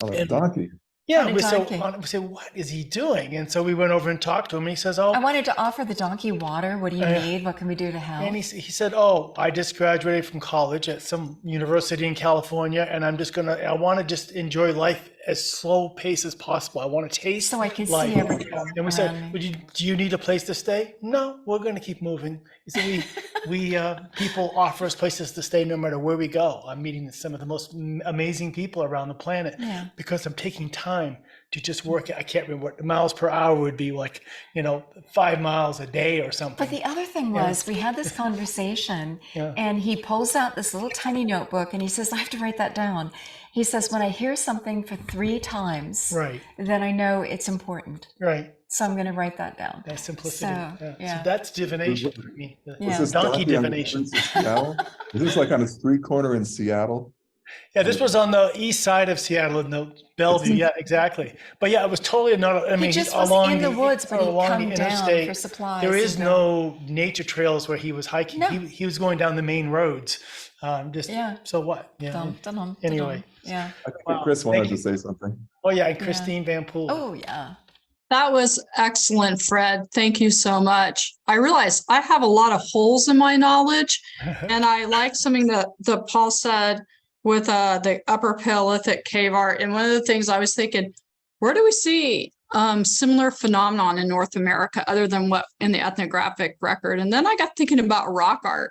On a donkey. Yeah, On a we donkey. said, what is he doing? And so we went over and talked to him, and he says, I wanted to offer the donkey water. What do you need? What can we do to help? and he said, oh, I just graduated from college at some university in California, and I want to just enjoy life as slow pace as possible. I want to taste So I can life. see everything And we said, around me. do you need a place to stay? No, we're going to keep moving. He said, people offer us places to stay no matter where we go. I'm meeting some of the most amazing people around the planet because I'm taking time to just work. I can't remember what miles per hour would be, like, 5 miles a day or something. But the other thing was, we had this conversation, and he pulls out this little tiny notebook, and he says, I have to write that down. He says, when I hear something for 3 times, Right. then I know it's important. Right. So I'm going to write that down. That simplicity. So, So that's divination. I mean, Yeah. Was this donkey donkey on the divination. streets of Seattle? Is this like on a street corner in Seattle? Yeah, this was on the east side of Seattle in the Bellevue. Yeah, exactly. But yeah, it was totally not. I mean, just he's was along in the woods, but he'd along come the down interstate. for supplies There is and no nature trails where he was hiking. No. He was going down the main roads. So what? Yeah. Dum, dum, dum, Anyway. dum. Yeah. I think Wow, Chris wanted thank to you. say something. Oh yeah, and Christine Van Poel. Oh, yeah. That was excellent, Fred. Thank you so much. I realize I have a lot of holes in my knowledge, and I like something that Paul said with the Upper Paleolithic cave art. And one of the things I was thinking, where do we see similar phenomenon in North America other than what in the ethnographic record? And then I got thinking about rock art.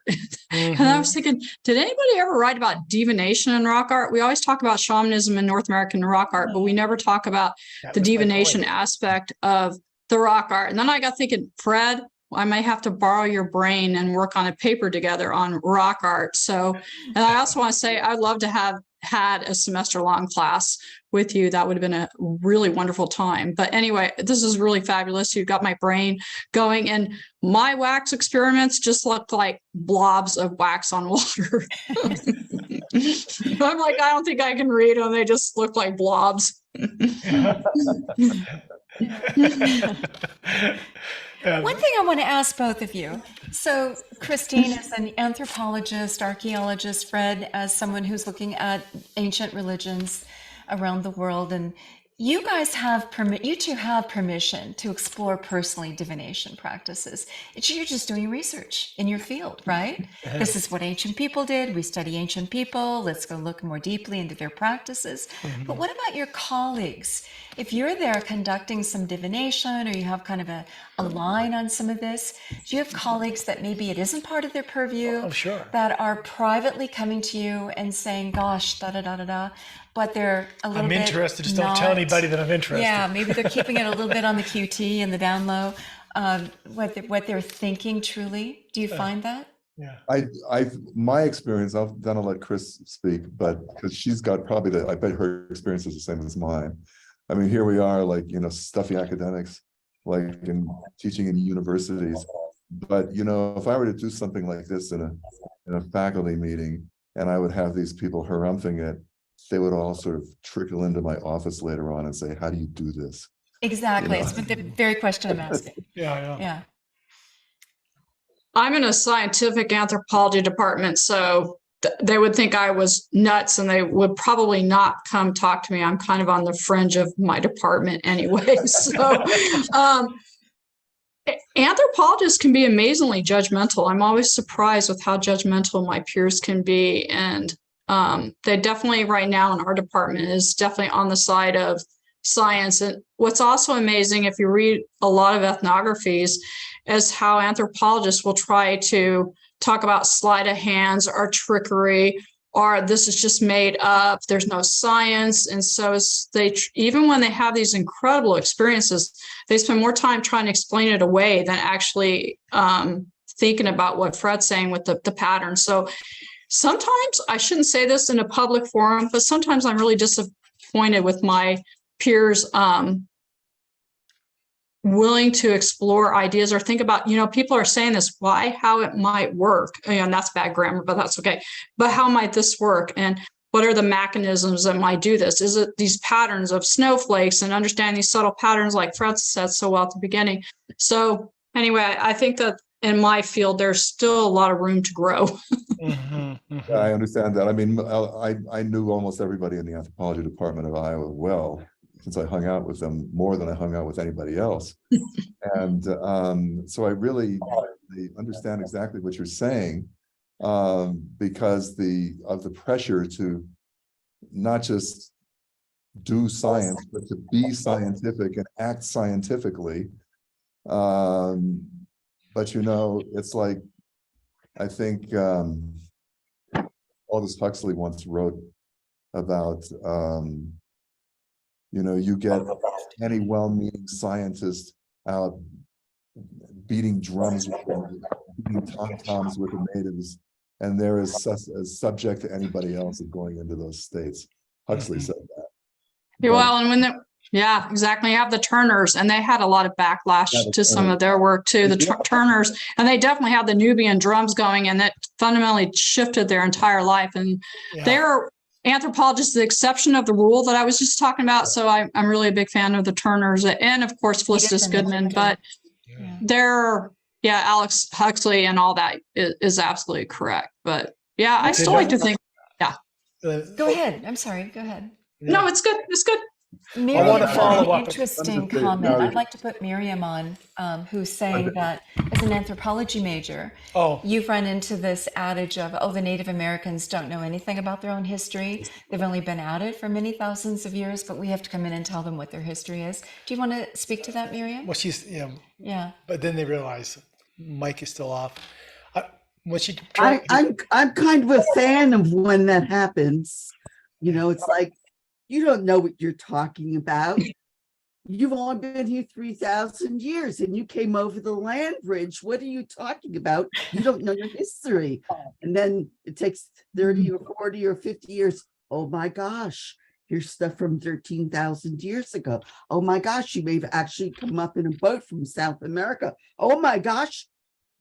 And I was thinking, did anybody ever write about divination in rock art? We always talk about shamanism in North American rock art, but we never talk about That the was my divination point. aspect of the rock art. And then I got thinking, Fred, I may have to borrow your brain and work on a paper together on rock art. So, and I also want to say I'd love to have had a semester long class with you. That would have been a really wonderful time. But anyway, this is really fabulous. You got my brain going, and my wax experiments just looked like blobs of wax on water. I'm like, I don't think I can read them. They just look like blobs. One thing I want to ask both of you. So Christine is an anthropologist, archaeologist, Fred as someone who's looking at ancient religions around the world, and you guys have you two have permission to explore personally divination practices. You're just doing research in your field, right? This is what ancient people did. We study ancient people. Let's go look more deeply into their practices. But what about your colleagues? If you're there conducting some divination, or you have kind of a line on some of this, do you have colleagues that maybe it isn't part of their purview, Oh, sure. that are privately coming to you and saying, gosh, da da da da da, but they're a little I'm bit interested. Just don't tell anybody that I'm interested. Yeah, maybe they're keeping it a little bit on the QT and the down low. What they're thinking truly. Do you find that? Yeah. My experience, then I'll let Chris speak, but because she's got probably I bet her experience is the same as mine. I mean, here we are, like, stuffy academics, like teaching in universities. But, if I were to do something like this in a faculty meeting, and I would have these people harumphing it, they would all sort of trickle into my office later on and say, how do you do this? Exactly. It's the very question I'm asking. Yeah. I'm in a scientific anthropology department, so they would think I was nuts, and they would probably not come talk to me. I'm kind of on the fringe of my department anyway. So anthropologists can be amazingly judgmental. I'm always surprised with how judgmental my peers can be. And they definitely right now in our department is definitely on the side of science. And what's also amazing, if you read a lot of ethnographies, is how anthropologists will try to talk about sleight of hands or trickery, or this is just made up, there's no science. And so even when they have these incredible experiences, they spend more time trying to explain it away than actually thinking about what Fred's saying with the pattern. So sometimes, I shouldn't say this in a public forum, but sometimes I'm really disappointed with my peers willing to explore ideas or think about, people are saying this, how it might work. And that's bad grammar, but that's okay. But how might this work? And what are the mechanisms that might do this? Is it these patterns of snowflakes and understanding these subtle patterns like Fred said so well at the beginning? So anyway, I think that in my field, there's still a lot of room to grow. Yeah, I understand that. I mean, I knew almost everybody in the anthropology department of Iowa well, since I hung out with them more than I hung out with anybody else. And so I really understand exactly what you're saying, because of the pressure to not just do science, but to be scientific and act scientifically. But it's like, I think Aldous Huxley once wrote about, you get any well-meaning scientist out beating drums with them, beating tom-toms with the natives, and they're as subject to anybody else of going into those states. Huxley said that. Well, and yeah, exactly. You have the Turners, and they had a lot of backlash to some of their work too. The Turners, and they definitely had the Nubian drums going, and that fundamentally shifted their entire life. And they're anthropologists, the exception of the rule that I was just talking about. So I'm really a big fan of the Turners, and of course Felicitas Goodman. But Alex Huxley and all that is absolutely correct. But yeah, I still like to think. Go ahead. I'm sorry. Go ahead. No, it's good. It's good. Miriam, I want to follow up. Interesting comment. I'd like to put Miriam on, who's saying that as an anthropology major, you've run into this adage of, the Native Americans don't know anything about their own history. They've only been at it for many thousands of years, but we have to come in and tell them what their history is. Do you want to speak to that, Miriam? Well, but then they realize Mike is still off. I'm kind of a fan of when that happens. It's like, you don't know what you're talking about. You've only been here 3,000 years and you came over the land bridge. What are you talking about? You don't know your history. And then it takes 30 or 40 or 50 years. Oh my gosh, here's stuff from 13,000 years ago. Oh my gosh, you may have actually come up in a boat from South America. Oh my gosh,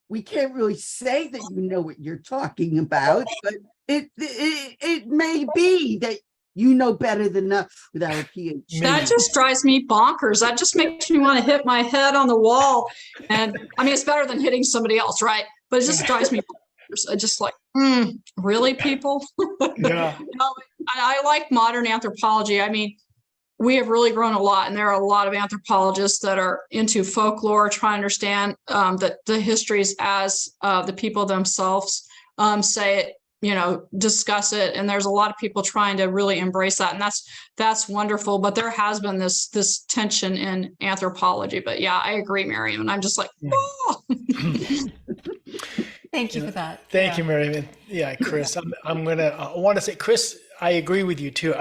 we can't really say that you know what you're talking about, but it may be that you know better than us without a PhD. That just drives me bonkers. That just makes me want to hit my head on the wall. And I mean, it's better than hitting somebody else, right? But it just drives me bonkers. I just like, really, people? Yeah. You know, I like modern anthropology. I mean, we have really grown a lot, and there are a lot of anthropologists that are into folklore, trying to understand the histories as the people themselves say it, you know, discuss it. And there's a lot of people trying to really embrace that. And that's wonderful. But there has been this tension in anthropology. But yeah, I agree, Miriam. And I'm just like, oh. Thank you for that. Thank you, Miriam. Yeah, Chris, I want to say, Chris, I agree with you too.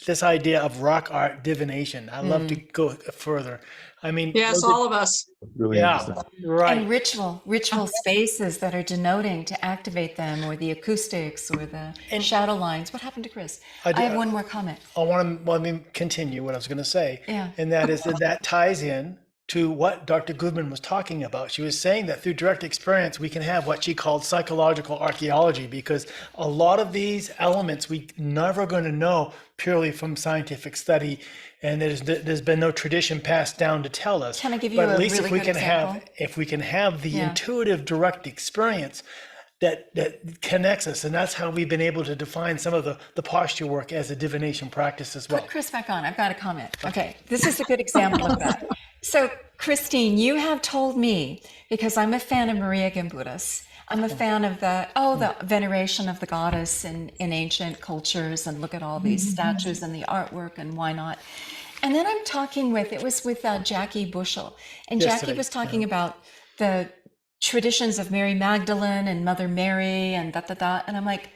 This idea of rock art divination, I love to go further. I mean, Yes, all of us. Really yeah, interesting. right. And ritual spaces that are denoting to activate them, or the acoustics, or the shadow lines. What happened to Chris? I have one more comment. Let me continue what I was going to say. Yeah. And that is that ties in to what Dr. Goodman was talking about. She was saying that through direct experience, we can have what she called psychological archaeology, because a lot of these elements we never going to know purely from scientific study, and there's been no tradition passed down to tell us. Can I give you but a at least really if we good can example? if we can have the intuitive direct experience that connects us, and that's how we've been able to define some of the posture work as a divination practice as well. Put Chris back on. I've got a comment. Okay, this is a good example of that. So, Christine, you have told me, because I'm a fan of Maria Gimbutas, I'm a fan of the veneration of the goddess in ancient cultures, and look at all these statues and the artwork, and why not? And then I'm talking with Jackie Bushel, and Jackie was talking about the traditions of Mary Magdalene and Mother Mary and and I'm like,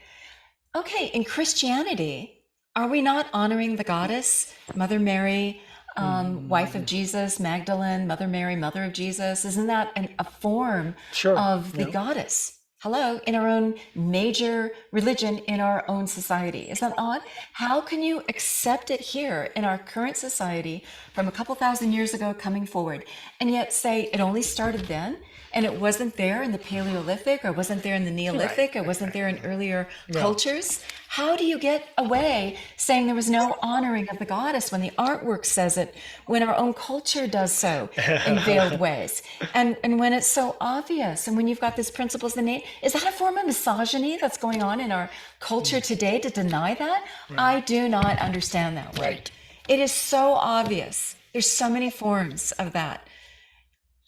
okay, in Christianity, are we not honoring the goddess, Mother Mary, wife of Jesus, Magdalene, Mother Mary, mother of Jesus? Isn't that a form of the goddess? Hello, in our own major religion, in our own society. Is that odd? How can you accept it here in our current society from a couple thousand years ago coming forward, and yet say it only started then? And it wasn't there in the Paleolithic, or wasn't there in the Neolithic, or wasn't there in earlier cultures? How do you get away saying there was no honoring of the goddess when the artwork says it, when our own culture does so in veiled ways, and when it's so obvious, and when you've got these principles innate? Is that a form of misogyny that's going on in our culture today to deny that? I do not understand that one. It is so obvious. There's so many forms of that.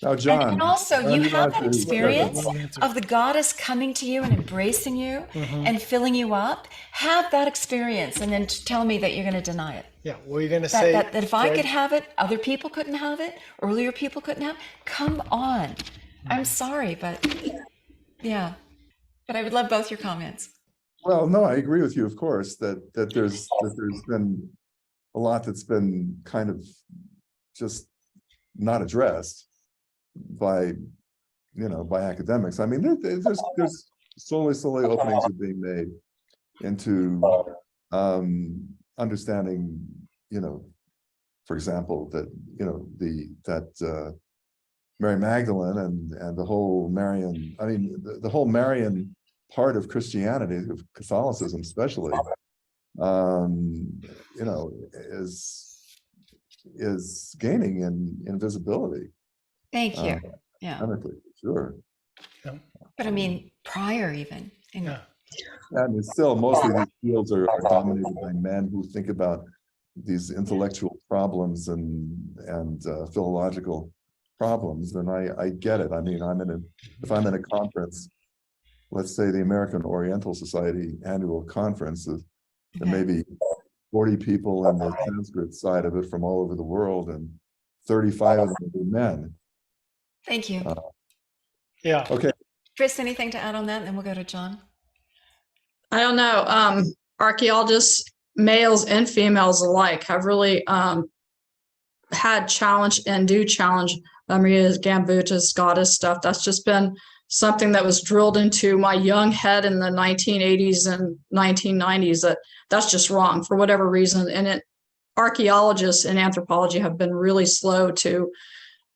Now, John, and also, you have that to- experience of the goddess coming to you and embracing you and filling you up. Have that experience, and then tell me that you're going to deny it. Yeah, well, you're going to say that if I could have it, other people couldn't have it, earlier people couldn't have it. Come on. I'm sorry, but yeah. But I would love both your comments. Well, no, I agree with you, of course, that there's been a lot that's been kind of just not addressed by academics. I mean, there's slowly openings are being made into understanding, for example, that Mary Magdalene and the whole Marian, the whole Marian part of Christianity, of Catholicism especially, is gaining in visibility. Thank you. Yeah. Sure. But I mean, prior even. And still, mostly these fields are dominated by men who think about these intellectual problems and philological problems. And I get it. I mean, if I'm in a conference, let's say the American Oriental Society annual conference, there may be 40 people in the Sanskrit side of it from all over the world, and 35 of them will be men. Thank you. Yeah. Okay. Chris, anything to add on that? And then we'll go to John. I don't know. Archaeologists, males and females alike, have really had challenged and do challenge Amrita Gambuta's goddess stuff. That's just been something that was drilled into my young head in the 1980s and 1990s, that's just wrong for whatever reason. And archaeologists and anthropology have been really slow to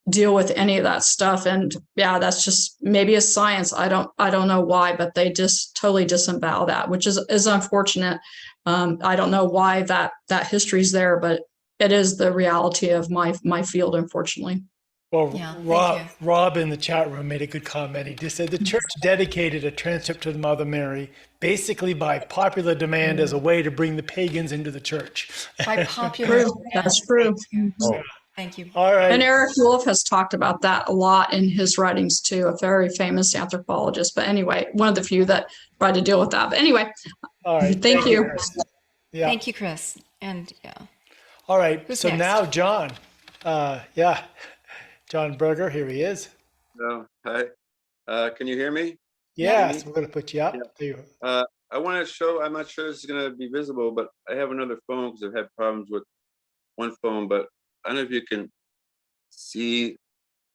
deal with any of that stuff. And yeah, that's just maybe a science. I don't know why, but they just totally disavow that, which is unfortunate. I don't know why that history's there, but it is the reality of my field, unfortunately. Well, Yeah, thank you. Rob in the chat room made a good comment. He just said the church dedicated a transcript to the Mother Mary basically by popular demand as a way to bring the pagans into the church. By popular True. That's true. Oh, Thank you. All right. And Eric Wolf has talked about that a lot in his writings too, a very famous anthropologist. But anyway, one of the few that tried to deal with that. But anyway, All right. thank you. Chris. Yeah. Thank you, Chris. And yeah. All right. Who's So next? now John. Yeah. John Berger, here he is. No, hi. Can you hear me? Yes, we're going to put you up. Yeah. There you I want to show, I'm not sure this is going to be visible, but I have another phone because I've had problems with one phone, but I don't know if you can see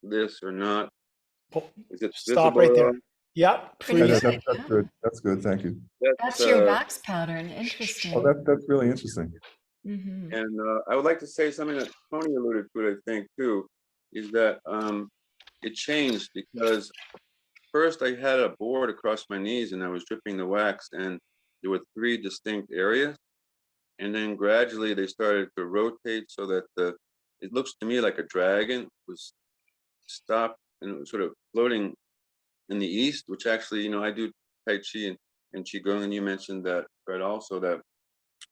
this or not. go. Is it Stop visible right at there. all? Yep. Pretty yeah, Please. good. that's good. That's good. Thank you. That's your uh, wax pattern. Interesting. Oh, that's really interesting. Mhm. And I would like to say something that Tony alluded to, I think, too, is that it changed because first I had a board across my knees and I was dripping the wax and there were 3 distinct areas. And then gradually they started to rotate so that it looks to me like a dragon was stopped and it was sort of floating in the east, which actually, you know, I do Tai Chi and Qigong, and you mentioned that, Fred, also that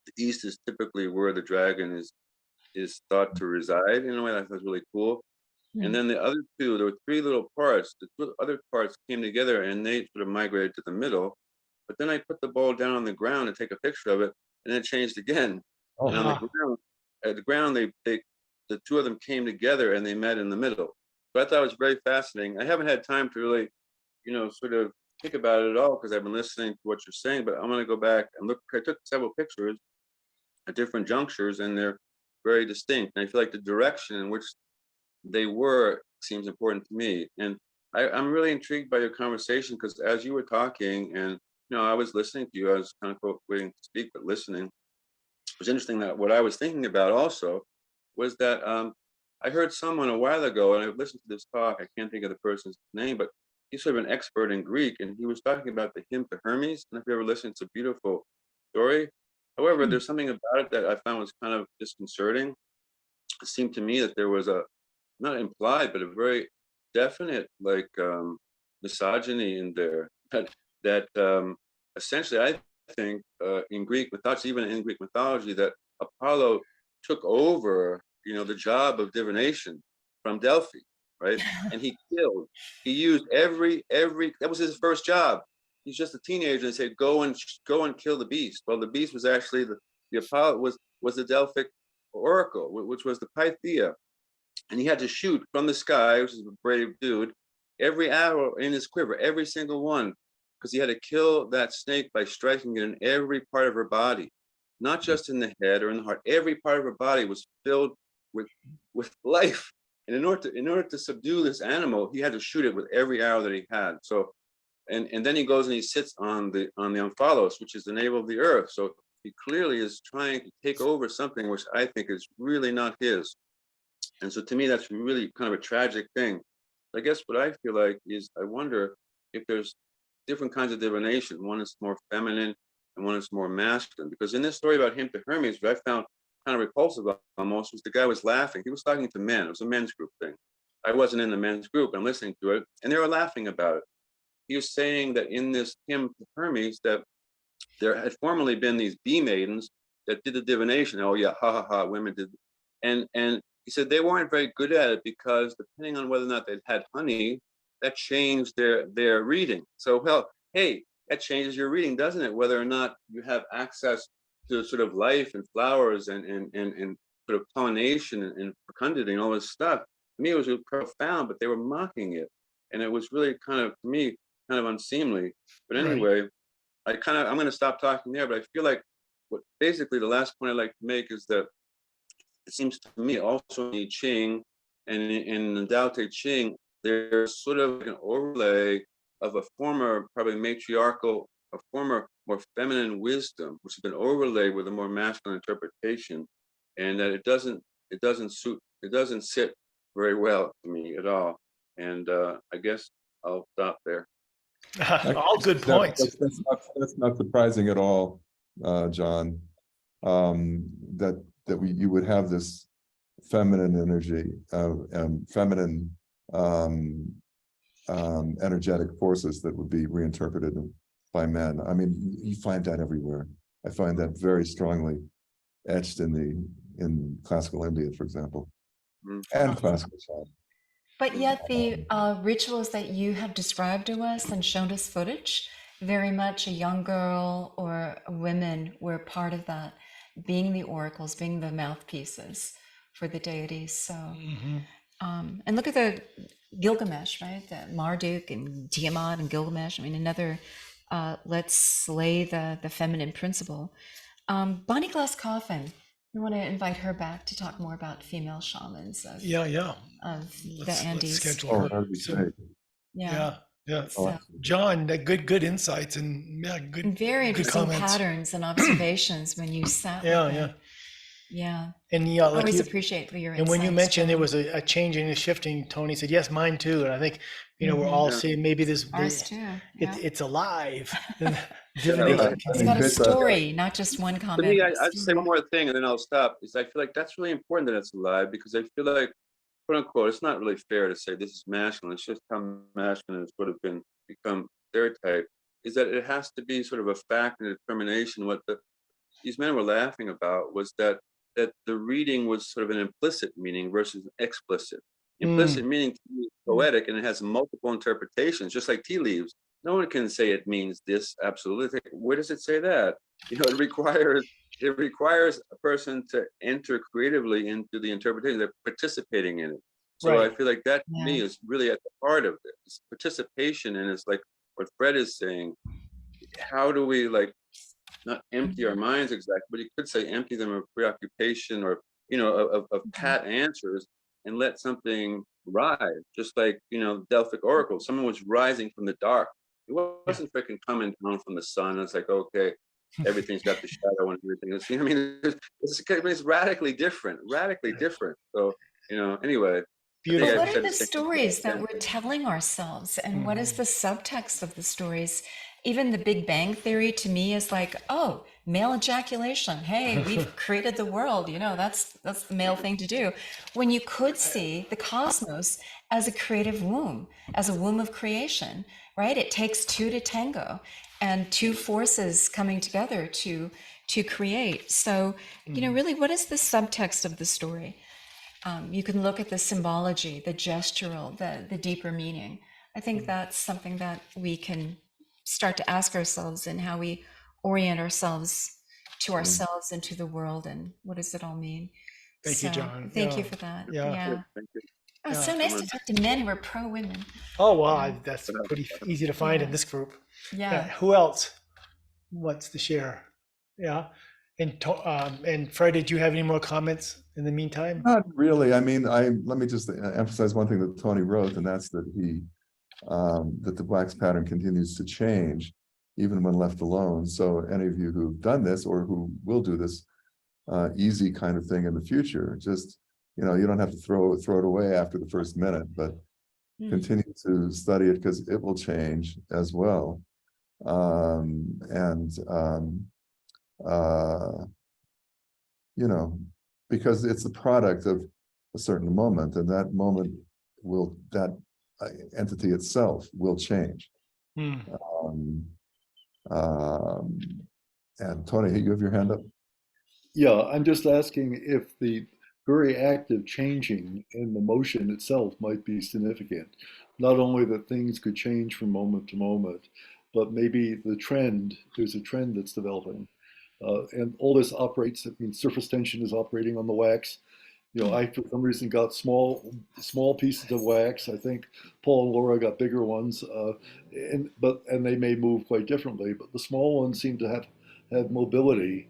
the east is typically where the dragon is thought to reside in a way. That was really cool. And then the other 2, there were 3 little parts. The 2 other parts came together and they sort of migrated to the middle. But then I put the ball down on the ground to take a picture of it, and then it changed again. Oh, And on wow. the ground, the 2 of them came together and they met in the middle. So I thought it was very fascinating. I haven't had time to really, you know, sort of think about it at all because I've been listening to what you're saying. But I'm going to go back and look. I took several pictures at different junctures, and they're very distinct. And I feel like the direction in which they were seems important to me. And I'm really intrigued by your conversation because as you were talking, and you know, I was listening to you. I was kind of waiting to speak, but listening. It was interesting that what I was thinking about also was that I heard someone a while ago, and I've listened to this talk. I can't think of the person's name, but he's sort of an expert in Greek, and he was talking about the hymn to Hermes. And if you ever listen, it's a beautiful story. However, there's something about it that I found was kind of disconcerting. It seemed to me that there was a not implied, but a very definite like misogyny in there that essentially I think in Greek mythology, even in Greek mythology, that Apollo took over, you know, the job of divination from Delphi, right? And he used every that was his first job. He's just a teenager and said, go and kill the beast. Well, the beast was actually the Apollo was the Delphic oracle, which was the Pythia. And he had to shoot from the sky, which is a brave dude, every arrow in his quiver, every single one, because he had to kill that snake by striking it in every part of her body, not just in the head or in the heart. Every part of her body was filled with life. And in order to subdue this animal, he had to shoot it with every arrow that he had. So, and then he goes and he sits on the omphalos, which is the navel of the earth. So he clearly is trying to take over something which I think is really not his. And so to me, that's really kind of a tragic thing. I guess what I feel like is I wonder if there's different kinds of divination. One is more feminine and one is more masculine. Because in this story about hymn to Hermes, what I found kind of repulsive almost was the guy was laughing. He was talking to men. It was a men's group thing. I wasn't in the men's group. I'm listening to it, and they were laughing about it. He was saying that in this hymn to Hermes that there had formerly been these bee maidens that did the divination. Oh yeah, ha ha ha, women did. And he said they weren't very good at it because depending on whether or not they'd had honey, that changed their reading. So, well, hey, that changes your reading, doesn't it? Whether or not you have access to sort of life and flowers and sort of pollination and fecundity and all this stuff. To me, it was really profound, but they were mocking it. And it was really kind of, to me, kind of unseemly. But anyway, I'm going to stop talking there, but I feel like what basically the last point I'd like to make is that it seems to me also in I Ching and in the Tao Te Ching, there's sort of an overlay of a former, probably matriarchal, a former more feminine wisdom, which has been overlaid with a more masculine interpretation, and that it doesn't sit very well to me at all. And I guess I'll stop there. All good points. That's not surprising at all, John. That you would have this feminine energy, feminine energetic forces that would be reinterpreted by men. I mean, you find that everywhere. I find that very strongly etched in classical India, for example, and classical China. But yet the rituals that you have described to us and shown us footage, very much a young girl or women were part of that, being the oracles, being the mouthpieces for the deities. So, and look at the Gilgamesh, right? The Marduk and Tiamat and Gilgamesh. I mean, another let's slay the feminine principle. Bonnie Glass Coffin. We want to invite her back to talk more about female shamans of Yeah. of the Let's Andes. schedule Oh, her. that'd be So, great. Yeah. yeah. So, John, good insights and good. and very good interesting comments. patterns and observations when you sat Yeah, with yeah. it. Yeah. And yeah, I like always you, appreciate your and when you insights, mentioned there John. was a change and a shifting, Tony said, yes, mine too. And I think, we're all Yeah. seeing maybe Ours too. Yeah. it's alive. And Yeah, divination It's mean, got a it's story, not just one To comment. me, but a I'd say story. one more thing and then I'll stop. Is I feel like that's really important that it's alive, because I feel like, quote unquote, it's not really fair to say this is masculine. It's just how masculine has sort of become stereotyped. Is that it has to be sort of a fact and a determination. What these men were laughing about was that the reading was sort of an implicit meaning versus explicit. Implicit meaning is poetic and it has multiple interpretations, just like tea leaves. No one can say it means this absolutely. Where does it say that? It requires a person to enter creatively into the interpretation. They're participating in it. So Right. I feel like that to Yeah. me is really at the heart of this participation, and it's like what Fred is saying. How do we not empty our minds exactly, but you could say empty them of preoccupation or of pat answers, and let something rise, just like Delphic oracle. Someone was rising from the dark. It wasn't freaking coming down from the sun. It's like, okay, everything's got the shadow and everything. It's radically different. So anyway. Beautiful. But I what said are the the same thing. stories that we're telling ourselves, and what is the subtext of the stories? Even the Big Bang Theory to me is like, oh, male ejaculation. Hey, we've created the world. That's the male thing to do. When you could see the cosmos as a creative womb, as a womb of creation, right? It takes two to tango, and two forces coming together to create. So, really, what is the subtext of the story? You can look at the symbology, the gestural, the deeper meaning. I think that's something that we can start to ask ourselves in how we orient ourselves to ourselves and to the world, and what does it all mean? Thank you, John. Thank you Yeah. for that. Yeah. Yeah. Thank you. Oh, it's so nice to talk to men who are pro women. Oh, well, that's pretty easy to find in this group. Yeah. Who else wants to share? Yeah. And Fred, did you have any more comments in the meantime? Not really. I mean, let me just emphasize one thing that Tony wrote, and that's that that the wax pattern continues to change even when left alone. So any of you who've done this or who will do this easy kind of thing in the future, just you don't have to throw it away after the first minute, but continue to study it, because it will change as well. Because it's the product of a certain moment, and that moment that entity itself will change. And Tony, you have your hand up. Yeah, I'm just asking if the very active changing in the motion itself might be significant. Not only that things could change from moment to moment, but maybe there's a trend that's developing. And all this operates, surface tension is operating on the wax. I, for some reason, got small pieces of wax. I think Paul and Laura got bigger ones, and they may move quite differently. But the small ones seem to have mobility,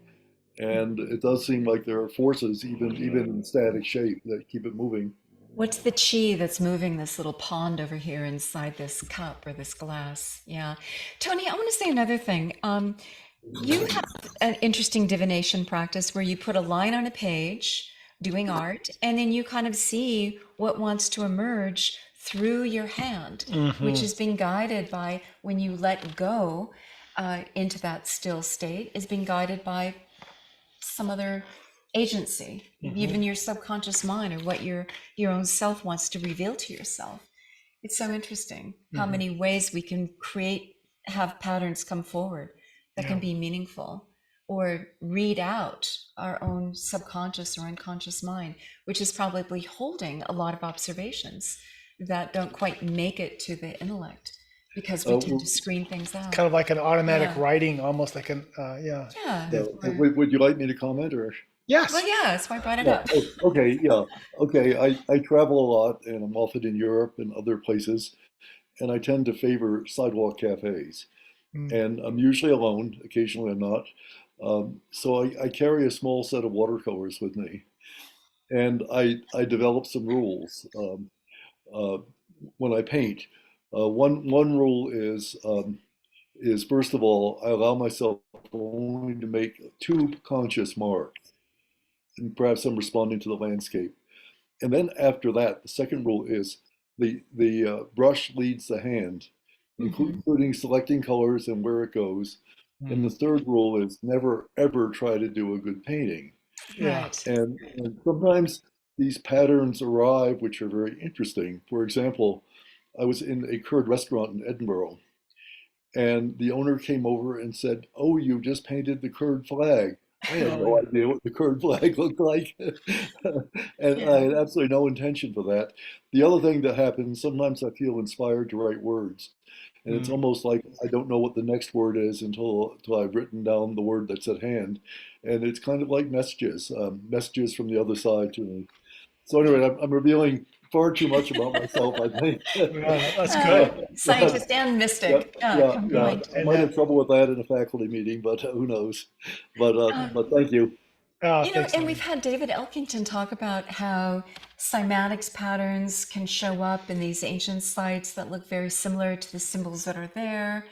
And it does seem like there are forces, even in static shape, that keep it moving. What's the chi that's moving this little pond over here inside this cup or this glass? Yeah. Tony, I want to say another thing. You have an interesting divination practice where you put a line on a page doing art, and then you kind of see what wants to emerge through your hand, which is being guided by when you let go into that still state, is being guided by some other agency, even your subconscious mind or what your own self wants to reveal to yourself. It's so interesting how many ways we can have patterns come forward that can be meaningful, or read out our own subconscious or unconscious mind, which is probably holding a lot of observations that don't quite make it to the intellect because we tend to screen things out. Kind of like an automatic Yeah. writing, almost like an, yeah. Yeah. Would you like me to comment, or? Yes. Well, yeah, that's why I brought it Yeah, up. okay, yeah, okay. I travel a lot, and I'm often in Europe and other places, and I tend to favor sidewalk cafes. And I'm usually alone. Occasionally, I'm not. So I carry a small set of watercolors with me, and I develop some rules uh, when I paint. One rule is first of all, I allow myself only to make two conscious marks, and perhaps I'm responding to the landscape. And then after that, the second rule is the brush leads the hand, including selecting colors and where it goes. And the third rule is never ever try to do a good painting. Yeah. Right. And sometimes these patterns arrive, which are very interesting. For example, I was in a Kurd restaurant in Edinburgh, and the owner came over and said, "Oh, you just painted the Kurd flag." I had no idea what the Kurd flag looked like. And I had absolutely no intention for that. The other thing that happens, sometimes I feel inspired to write words. And it's almost like I don't know what the next word is until I've written down the word that's at hand. And it's kind of like messages, messages from the other side to me. So anyway, I'm revealing far too much about myself, I think. Yeah, that's good. Scientist and mystic combined. I might have trouble with that in a faculty meeting, but who knows? But thank you. Oh, You know, thanks, and Tony. we've had David Elkington talk about how cymatics patterns can show up in these ancient sites that look very similar to the symbols that are there,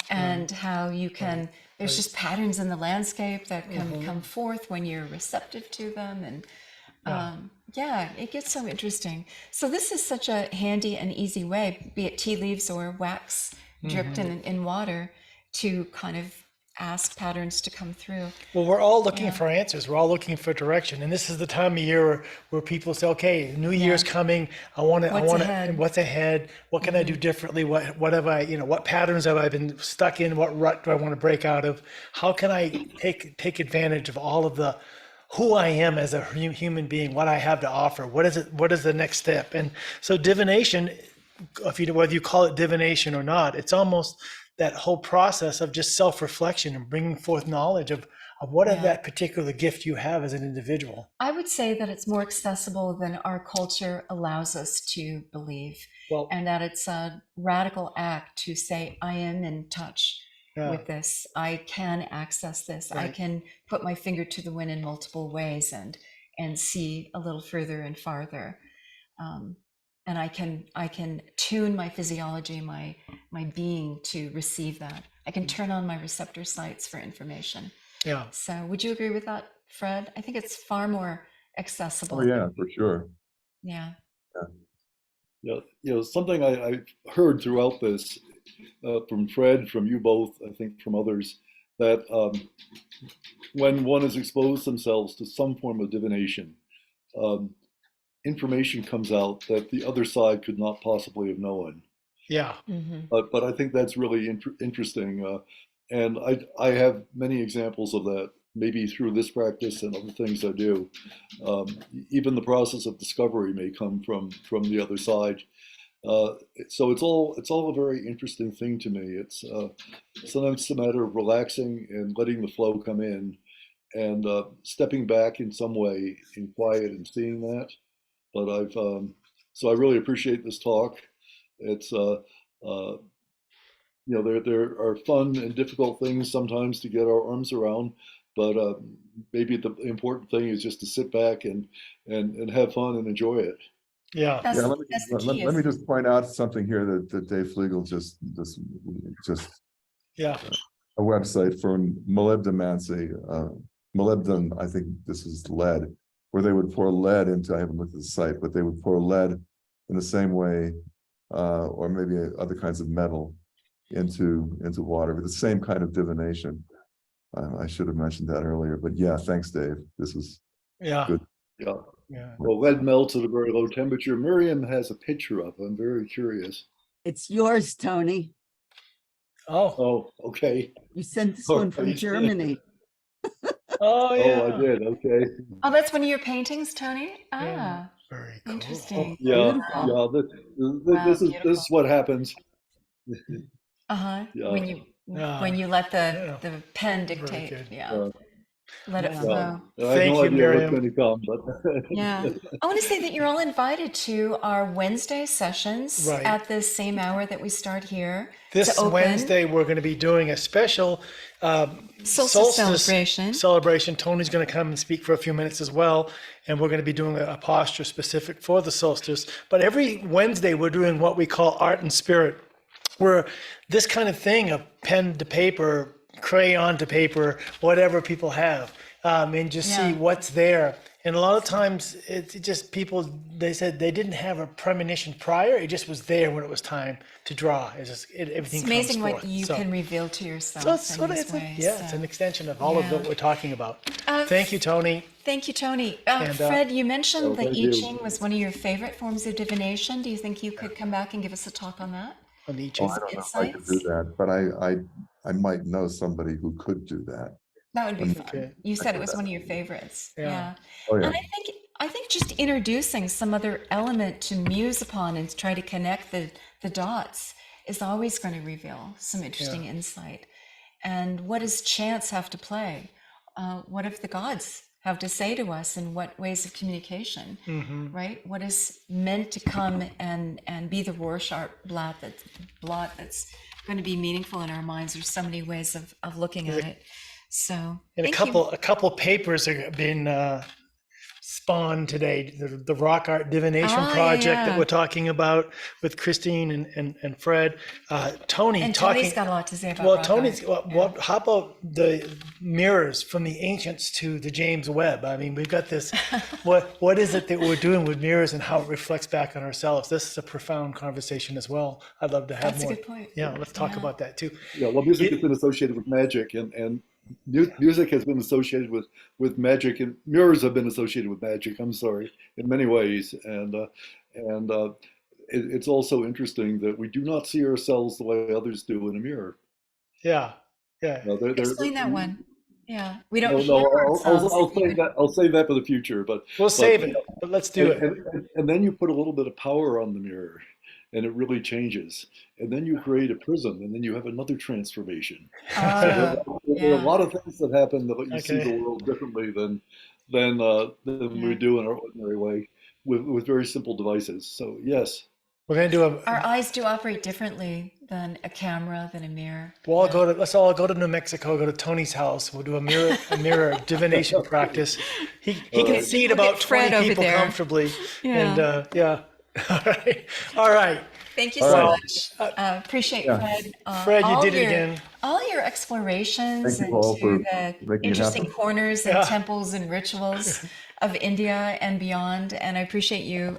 and how you can, there's just patterns in the landscape that can come forth when you're receptive to them. And yeah, it gets so interesting. So this is such a handy and easy way, be it tea leaves or wax dripped in water, to kind of ask patterns to come through. Well, we're all looking for answers. We're all looking for direction, and this is the time of year where people say, "Okay, New Year's coming. I want to. What's ahead? What can I do differently? What have I? What patterns have I been stuck in? What rut do I want to break out of? How can I take advantage of all of the who I am as a human being? What I have to offer? What is it? What is the next step? And so divination, whether you call it divination or not, it's almost that whole process of just self-reflection and bringing forth knowledge of what is that particular gift you have as an individual. I would say that it's more accessible than our culture allows us to believe, and that it's a radical act to say, I am in touch with this. I can access this. I can put my finger to the wind in multiple ways and see a little further and farther. And I can tune my physiology, my being to receive that. I can turn on my receptor sites for information. Yeah. So would you agree with that, Fred? I think it's far more accessible. Oh yeah, for sure. Yeah. Something I heard throughout this from Fred, from you both, I think from others, that when one has exposed themselves to some form of divination, information comes out that the other side could not possibly have known. Yeah. But I think that's really interesting. And I have many examples of that, maybe through this practice and other things I do. Even the process of discovery may come from the other side. So it's all a very interesting thing to me. It's sometimes a matter of relaxing and letting the flow come in, and stepping back in some way in quiet and seeing that. But so I really appreciate this talk. It's there are fun and difficult things sometimes to get our arms around, but maybe the important thing is just to sit back and have fun and enjoy it. Yeah. That's, Yeah, that's the key. let me just point out something here that Dave Flegel just Yeah. a website for molybdenmancy, molybden, I think this is lead, where they would pour lead into, I haven't looked at the site, but they would pour lead in the same way, or maybe other kinds of metal into water with the same kind of divination. I should have mentioned that earlier, but yeah, thanks, Dave. This is Yeah. good. Yeah. Yeah. Well, lead melts at a very low temperature. Miriam has a picture up. I'm very curious. It's yours, Tony. Oh. Oh, okay. You sent this All one from right. Germany. Oh, yeah. Oh, I did. Okay. Oh, that's one of your paintings, Tony? Yeah. Ah, Very cool. interesting. Yeah, Beautiful. yeah. Wow, This is beautiful. what happens. Uh-huh. Yeah. When you let Yeah. the pen Very dictate, good. yeah. Let it Yeah. flow. I have Thank no you, idea Miriam. what's going to come, but Yeah. I want to say that you're all invited to our Wednesday sessions Right. at the same hour that we start here. This to open Wednesday, we're going to be doing a special solstice celebration. celebration. Tony's going to come and speak for a few minutes as well. And we're going to be doing a posture specific for the solstice. But every Wednesday, we're doing what we call art and spirit, where this kind of thing of pen to paper, crayon to paper, whatever people have, and just see Yeah. what's there. And a lot of times it's just people, they said they didn't have a premonition prior. It just was there when it was time to draw. It's just, everything It's amazing comes what forth. you So- can reveal to yourself so it's in sort of, these it's ways. it's an extension of all of Yeah. what we're talking about. Uh, Thank you, Tony. Thank you, Tony. And, Fred, you mentioned Oh, that thank you. I Ching was one of your favorite forms of divination. Do you think you could come back and give us a talk on that? On each Oh, of I don't know if I could do Insights? that, but I might know somebody who could do that. That would be fun. Okay. You said it was one of your favorites. Yeah. Yeah. Oh, yeah. And I think just introducing some other element to muse upon and try to connect the dots is always going to reveal some interesting insight. And what does chance have to play? What if the gods have to say to us, in what ways of communication, right? What is meant to come and be the Rorschach blot that's going to be meaningful in our minds? There's so many ways of looking at it. So, And thank you. a couple papers have been spawned today. The rock art divination Oh, project yeah. that we're talking about with Christine and Fred. Tony And talking. Tony's got a lot to say about Well, rock Tony's. art. What? How about the mirrors from the ancients to the James Webb? I mean, we've got this. What is it that we're doing with mirrors and how it reflects back on ourselves? This is a profound conversation as well. I'd love to have That's a more. good point. Yeah, let's talk Yeah. about that too. yeah, well, music has been associated with magic, and music has been associated with magic, and mirrors have been associated with magic. I'm sorry, in many ways, and it's also interesting that we do not see ourselves the way others do in a mirror. Yeah. Yeah. No, Explain that one. Yeah, we don't No, hear ourselves. I'll if you save would- that. I'll save that for the future. But We'll save you it, know, but let's do it. and then you put a little bit of power on the mirror, and it really changes. And then you create a prism, and then you have another transformation. So there are yeah. a lot of things that happen that let you see Okay. the world differently than we do in our ordinary way with very simple devices. So yes, We're gonna do Our eyes do operate differently than a camera, than a mirror. let's all go to New Mexico, go to Tony's house. We'll do a mirror divination practice. He can seat We'll about get Fred 20 over people there. comfortably. Yeah. And yeah. All right. All right. Thank you All so right. much. Appreciate Yeah. Fred. Fred, you all did it your- again. All your explorations Thank you all for into the making it interesting happen. corners and Yeah. temples and rituals of India and beyond. And I appreciate you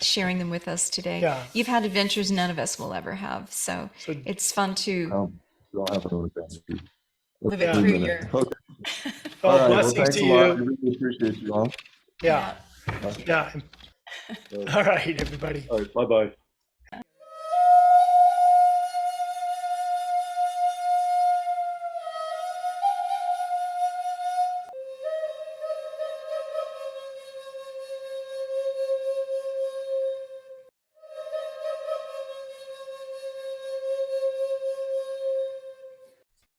sharing them with us today. Yeah. You've had adventures none of us will ever have. So So- it's fun to We all have an own advantage. live it Yeah. through your. Okay. Oh, All right. Well, blessings thanks to a lot. you. We really appreciate you all. Yeah. Yeah. All right, everybody. all right, bye bye.